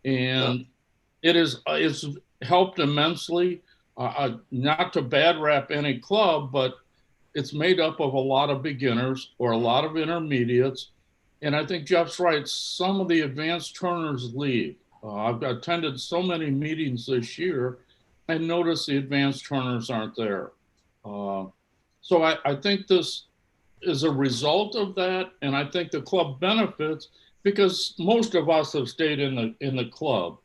and it's helped immensely. Not to bad rap any club, but it's made up of a lot of beginners or a lot of intermediates. And I think Jeff's right. Some of the advanced turners leave. I've attended so many meetings this year and noticed the advanced turners aren't there. So I think this is a result of that. And I think the club benefits because most of us have stayed in the club.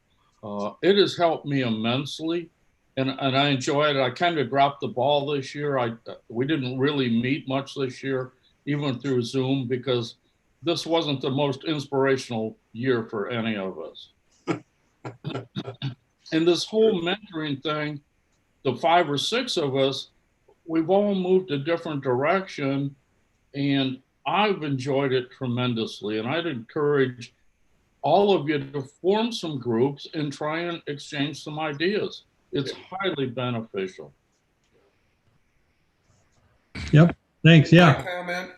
It has helped me immensely, and I enjoy it. I kind of dropped the ball this year. We didn't really meet much this year, even through Zoom, because this wasn't the most inspirational year for any of us. And this whole mentoring thing, the 5 or 6 of us, we've all moved a different direction, and I've enjoyed it tremendously. And I'd encourage all of you to form some groups and try and exchange some ideas. It's highly beneficial. Yep. Thanks. Yeah. Can I comment?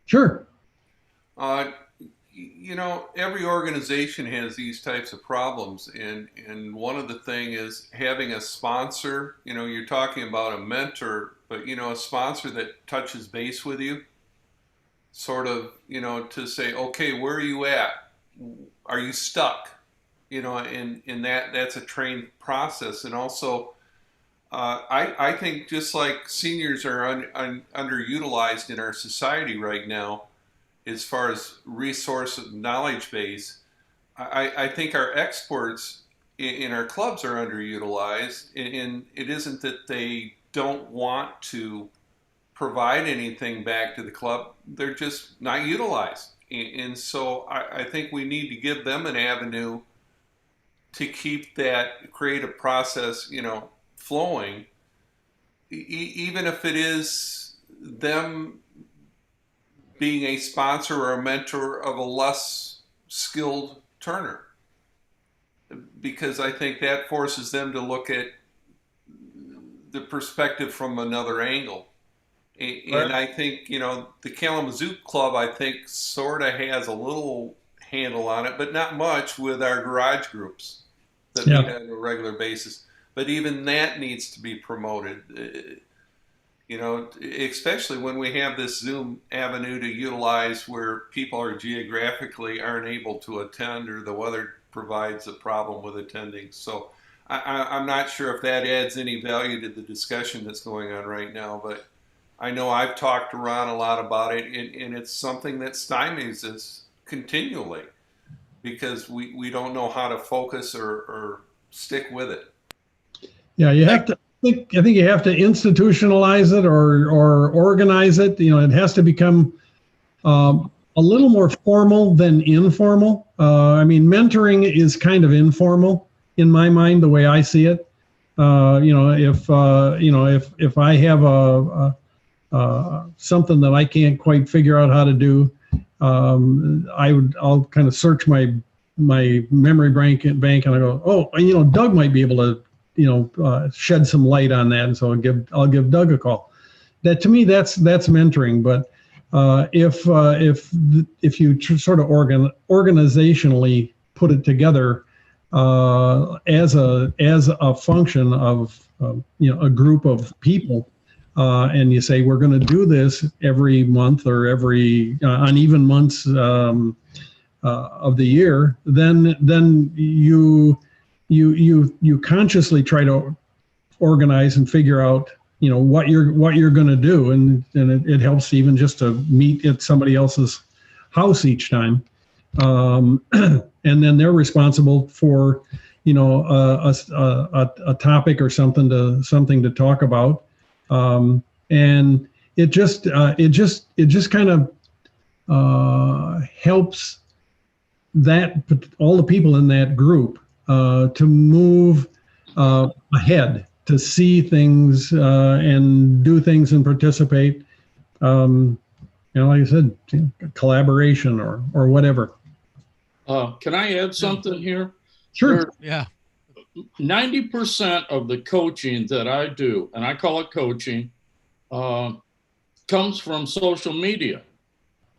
Sure. Every organization has these types of problems, and one of the thing is having a sponsor. You're talking about a mentor, but a sponsor that touches base with you, sort of, to say, okay, where are you at? Are you stuck? In that's a trained process. And also, I think just like seniors are underutilized in our society right now, as far as resource and knowledge base, I think our experts in our clubs are underutilized. And it isn't that they don't want to provide anything back to the club, they're just not utilized. And so I think we need to give them an avenue to keep that creative process, flowing, even if it is them being a sponsor or a mentor of a less skilled turner, because I think that forces them to look at the perspective from another angle. And I think, the Kalamazoo Club, I think, sort of has a little handle on it, but not much with our garage groups that meet on a regular basis. But even that needs to be promoted, especially when we have this Zoom avenue to utilize where people are geographically aren't able to attend, or the weather provides a problem with attending. So I'm not sure if that adds any value to the discussion that's going on right now, but I know I've talked to Ron a lot about it, and it's something that stymies us continually because we don't know how to focus or stick with it. Yeah, you have to. I think you have to institutionalize it or organize it. It has to become a little more formal than informal. Mentoring is kind of informal in my mind, the way I see it. If I have something that I can't quite figure out how to do, I'll kind of search my memory bank and I go, oh, Doug might be able to shed some light on that, and so I'll give Doug a call. That, to me, that's mentoring. But if you sort of organizationally put it together as a function of a group of people, and you say we're going to do this every month or every on even months of the year, then you consciously try to organize and figure out what you're going to do, and it helps even just to meet at somebody else's house each time, and then they're responsible for a topic or something to talk about, and it just kind of helps all the people in that group to move ahead, to see things and do things and participate. Like I said, collaboration or whatever. Can I add something here? Sure. Yeah. 90% of the coaching that I do, and I call it coaching, comes from social media.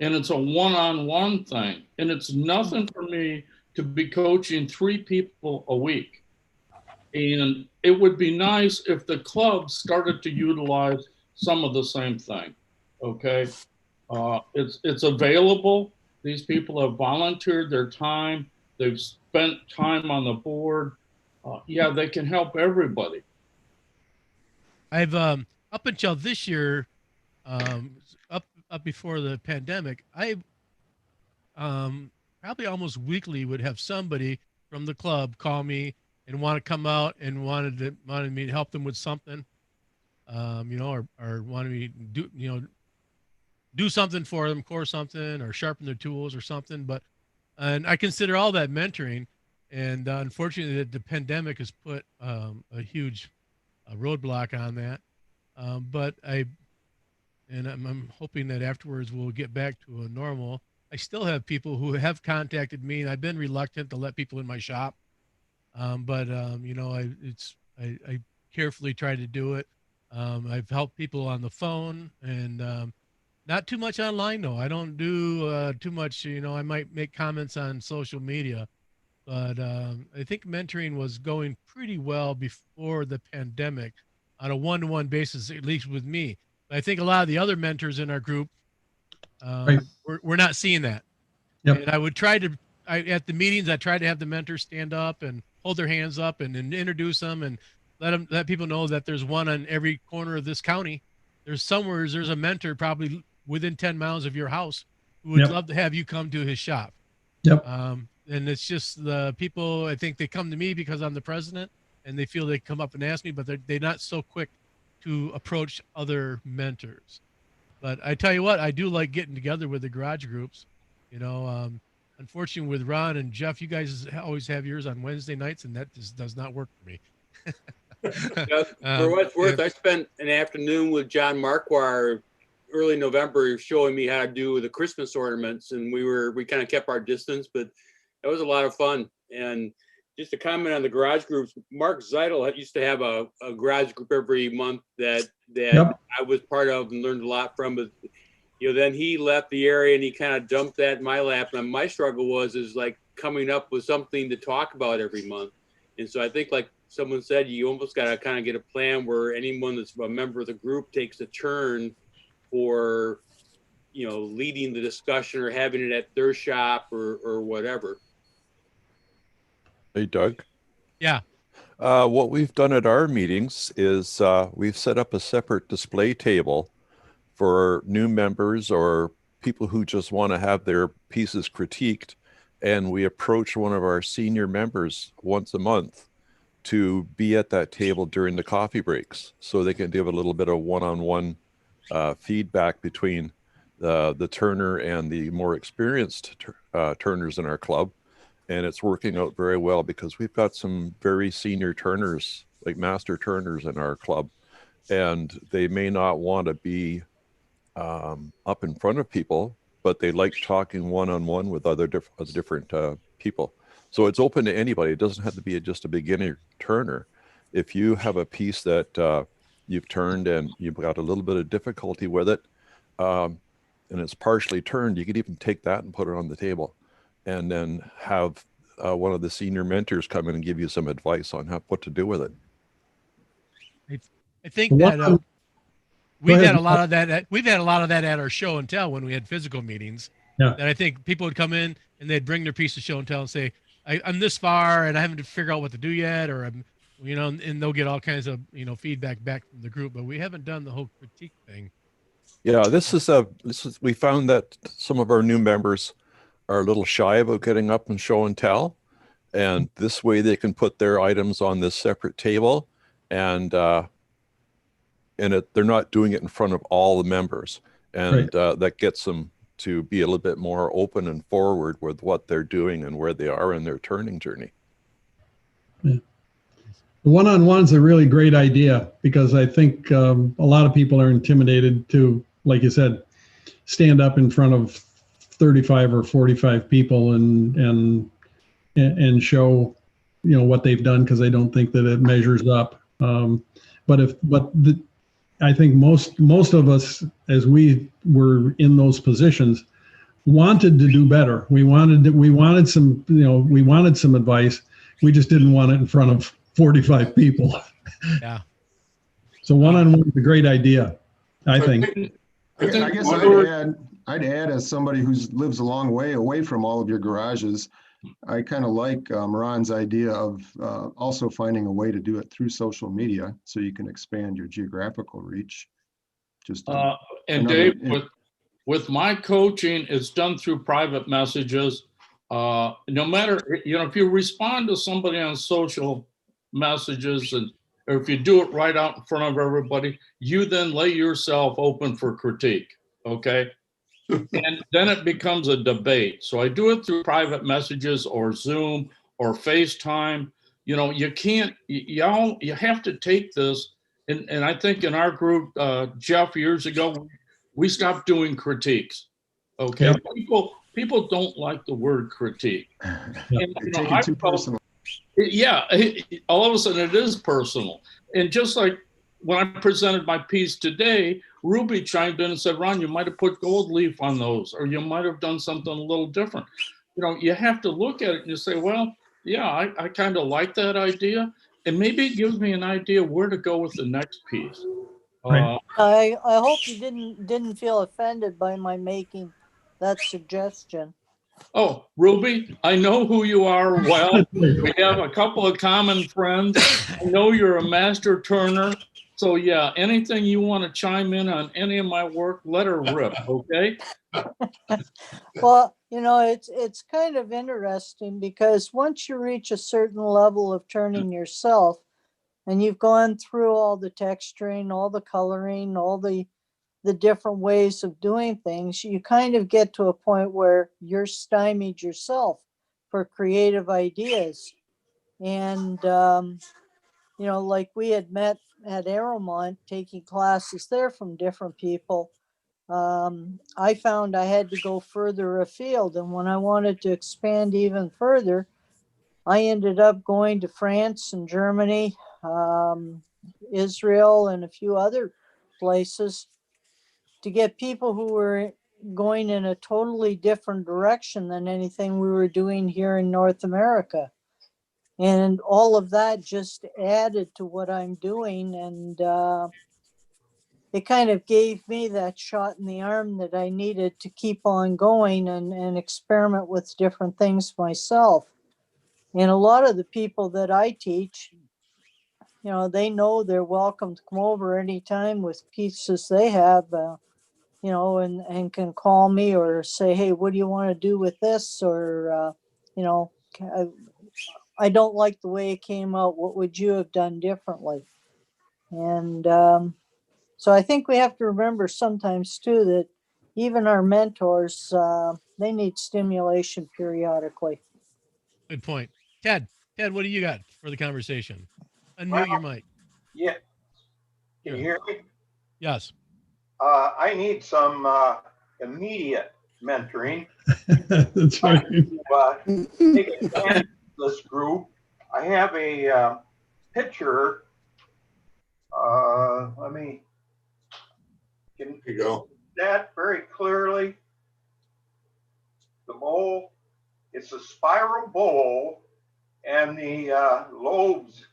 And it's a one-on-one thing. And it's nothing for me to be coaching 3 people a week. And it would be nice if the club started to utilize some of the same thing. Okay. It's available. These people have volunteered their time. They've spent time on the board. They can help everybody. I've up until this year, up before the pandemic, I probably almost weekly would have somebody from the club call me and want to come out and wanted me to help them with something, or wanted me to do something for them, core something, or sharpen their tools or something. And I consider all that mentoring. And unfortunately, the pandemic has put a huge roadblock on that. But I'm hoping that afterwards we'll get back to a normal. I still have people who have contacted me, and I've been reluctant to let people in my shop. I carefully try to do it. I've helped people on the phone, and not too much online, though. I don't do too much. I might make comments on social media, but I think mentoring was going pretty well before the pandemic on a one-to-one basis, at least with me. But I think a lot of the other mentors in our group, we're not seeing that. Yep. And I would try to, at the meetings, I tried to have the mentors stand up and hold their hands up and introduce them. And let people know that there's one on every corner of this county. There's a mentor probably within 10 miles of your house who would love to have you come to his shop. Yep. And it's just the people, I think they come to me because I'm the president and they feel they come up and ask me, but they're not so quick to approach other mentors. But I tell you what, I do like getting together with the garage groups. Unfortunately with Ron and Jeff, you guys always have yours on Wednesday nights, and that just does not work for me. For what it's worth, I spent an afternoon with John Marquardt early November showing me how to do the Christmas ornaments, and we kind of kept our distance, but that was a lot of fun. And just to comment on the garage groups, Mark Zeidel used to have a garage group every month that I was part of and learned a lot from. But then he left the area and he kind of dumped that in my lap. And my struggle is like coming up with something to talk about every month. And so I think, like someone said, you almost got to kind of get a plan where anyone that's a member of the group takes a turn for, leading the discussion or having it at their shop or whatever. Hey, Doug. Yeah. What we've done at our meetings is we've set up a separate display table for new members or people who just want to have their pieces critiqued. And we approach one of our senior members once a month to be at that table during the coffee breaks, so they can give a little bit of one-on-one feedback between the turner and the more experienced turners in our club. And it's working out very well because we've got some very senior turners, like master turners in our club, and they may not want to be up in front of people, but they like talking one-on-one with other different people. So it's open to anybody. It doesn't have to be just a beginner turner. If you have a piece that you've turned and you've got a little bit of difficulty with it, and it's partially turned, you could even take that and put it on the table, and then have one of the senior mentors come in and give you some advice on what to do with it. I think that we've had a lot of that. We've had a lot of that at our show and tell when we had physical meetings. Yeah. That I think people would come in and they'd bring their piece of show and tell and say, I'm this far and I haven't figured out what to do yet, or I'm, and they'll get all kinds of feedback back from the group. But we haven't done the whole critique thing. Yeah, we found that some of our new members are a little shy about getting up and show and tell, and this way they can put their items on this separate table, and they're not doing it in front of all the members, and that gets them to be a little bit more open and forward with what they're doing and where they are in their turning journey. Yeah. The one-on-one's a really great idea, because I think a lot of people are intimidated to, like you said, stand up in front of 35 or 45 people and show what they've done, because they don't think that it measures up. I think most of us, as we were in those positions, wanted to do better. We wanted some advice. We just didn't want it in front of 45 people. Yeah. So one-on-one is a great idea, I think. I guess I'd add, as somebody who lives a long way away from all of your garages, I kind of like Ron's idea of also finding a way to do it through social media, so you can expand your geographical reach. And Dave, with my coaching, it's done through private messages. No matter, if you respond to somebody on social messages, or if you do it right out in front of everybody, you then lay yourself open for critique. Okay. And then it becomes a debate. So I do it through private messages or Zoom or FaceTime. You have to take this. And I think in our group, Jeff, years ago, we stopped doing critiques. Okay. Yep. People don't like the word critique. Yep. They take it too personal. Yeah. All of a sudden it is personal. And just like when I presented my piece today, Ruby chimed in and said, Ron, you might have put gold leaf on those, or you might have done something a little different. You have to look at it and you say, well, yeah, I kind of like that idea. And maybe it gives me an idea where to go with the next piece. Right. I hope you didn't feel offended by my making that suggestion. Oh, Ruby, I know who you are well. We have a couple of common friends. I know you're a master turner. So yeah, anything you want to chime in on any of my work, let her rip, okay? Well, it's kind of interesting because once you reach a certain level of turning yourself, and you've gone through all the texturing, all the coloring, all the different ways of doing things, you kind of get to a point where you're stymied yourself for creative ideas. And, like we had met at Aeromont taking classes there from different people. I found I had to go further afield. And when I wanted to expand even further, I ended up going to France and Germany, Israel, and a few other places to get people who were going in a totally different direction than anything we were doing here in North America. And all of that just added to what I'm doing. And it kind of gave me that shot in the arm that I needed to keep on going and experiment with different things myself. And a lot of the people that I teach, they know they're welcome to come over anytime with pieces they have, and can call me or say, hey, what do you want to do with this? Or, I don't like the way it came out. What would you have done differently? And so I think we have to remember sometimes too that even our mentors, they need stimulation periodically. Good point. Ted, what do you got for the conversation? Unmute your mic. Yeah. Can you hear me? Yes. I need some immediate mentoring. That's right. Take advantage of this group. I have a picture. Let me. Can you go. That very clearly. The bowl. It's a spiral bowl, and the lobes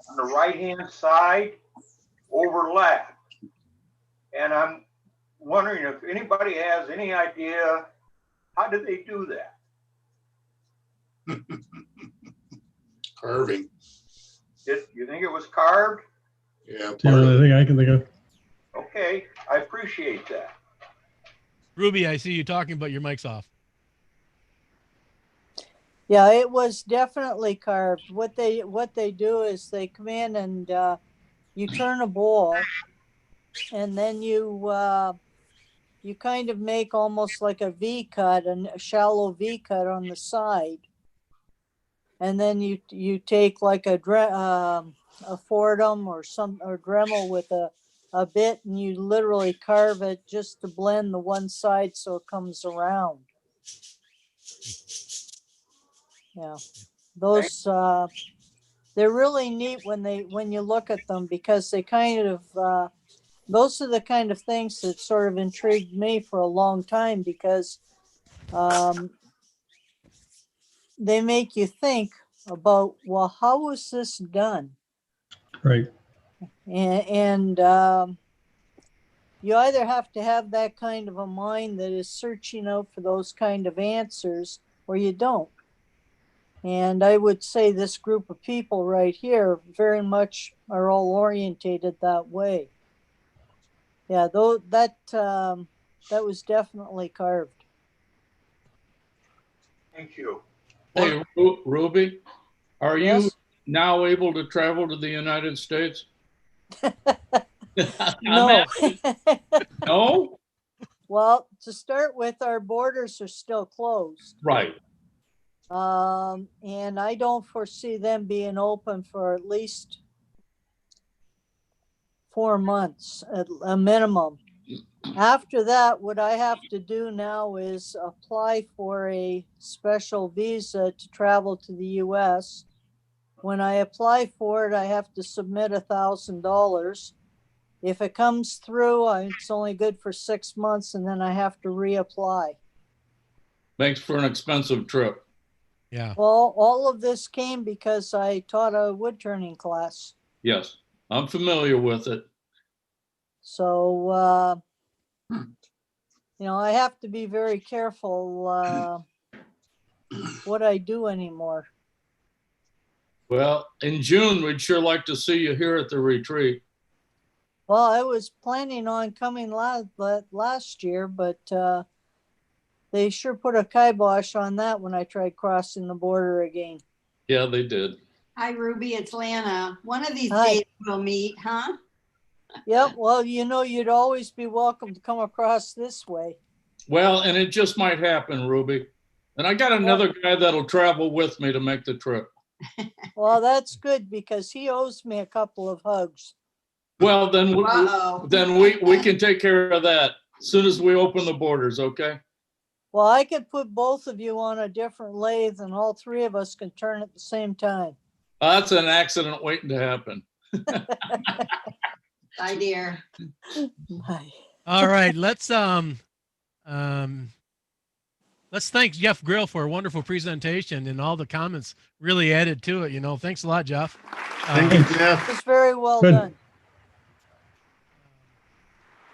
on the right-hand side overlap. And I'm wondering if anybody has any idea, how did they do that? Carving. You think it was carved? Yeah. The only thing I can think of. Okay, I appreciate that. Ruby, I see you talking, but your mic's off. Yeah, it was definitely carved. What they do is they come in and you turn a bowl, and then you kind of make almost like a V cut, a shallow V cut on the side, and then you take like a Fordham or Dremel with a bit, and you literally carve it just to blend the one side so it comes around. Yeah, those they're really neat when you look at them, because they kind of those are the kind of things that sort of intrigued me for a long time, because they make you think about, well, how was this done? Right. And you either have to have that kind of a mind that is searching out for those kind of answers, or you don't. And I would say this group of people right here very much are all orientated that way. Yeah, though that was definitely carved. Thank you. Hey, Ruby, are Yes? you now able to travel to the United States? No. No? Well, to start with, our borders are still closed. Right. And I don't foresee them being open for at least 4 months at a minimum. After that, what I have to do now is apply for a special visa to travel to the US. When I apply for it, I have to submit $1,000. If it comes through, it's only good for 6 months, and then I have to reapply. Makes for an expensive trip. Yeah. Well, all of this came because I taught a wood turning class. Yes, I'm familiar with it. So, I have to be very careful what I do anymore. Well, in June, we'd sure like to see you here at the retreat. Well, I was planning on coming last year, but they sure put a kibosh on that when I tried crossing the border again. Yeah, they did. Hi, Ruby. It's Lana. One of these Hi. days we'll meet, huh? Yep. Well, you know, you'd always be welcome to come across this way. Well, and it just might happen, Ruby. And I got another guy that'll travel with me to make the trip. Well, that's good because he owes me a couple of hugs. Well, then we can take care of that as soon as we open the borders, okay? Well, I could put both of you on a different lathe and all three of us can turn at the same time. That's an accident waiting to happen. Bye, dear. Bye. All right, let's thank Jeff Grill for a wonderful presentation and all the comments really added to it. You know, thanks a lot, Jeff. Thank you, Jeff. It's very well Good. done.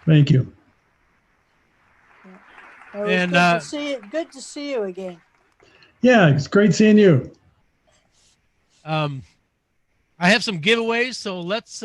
Thank you. It was And, good to see you. Good to see you again. Yeah, it's great seeing you. I have some giveaways, so let's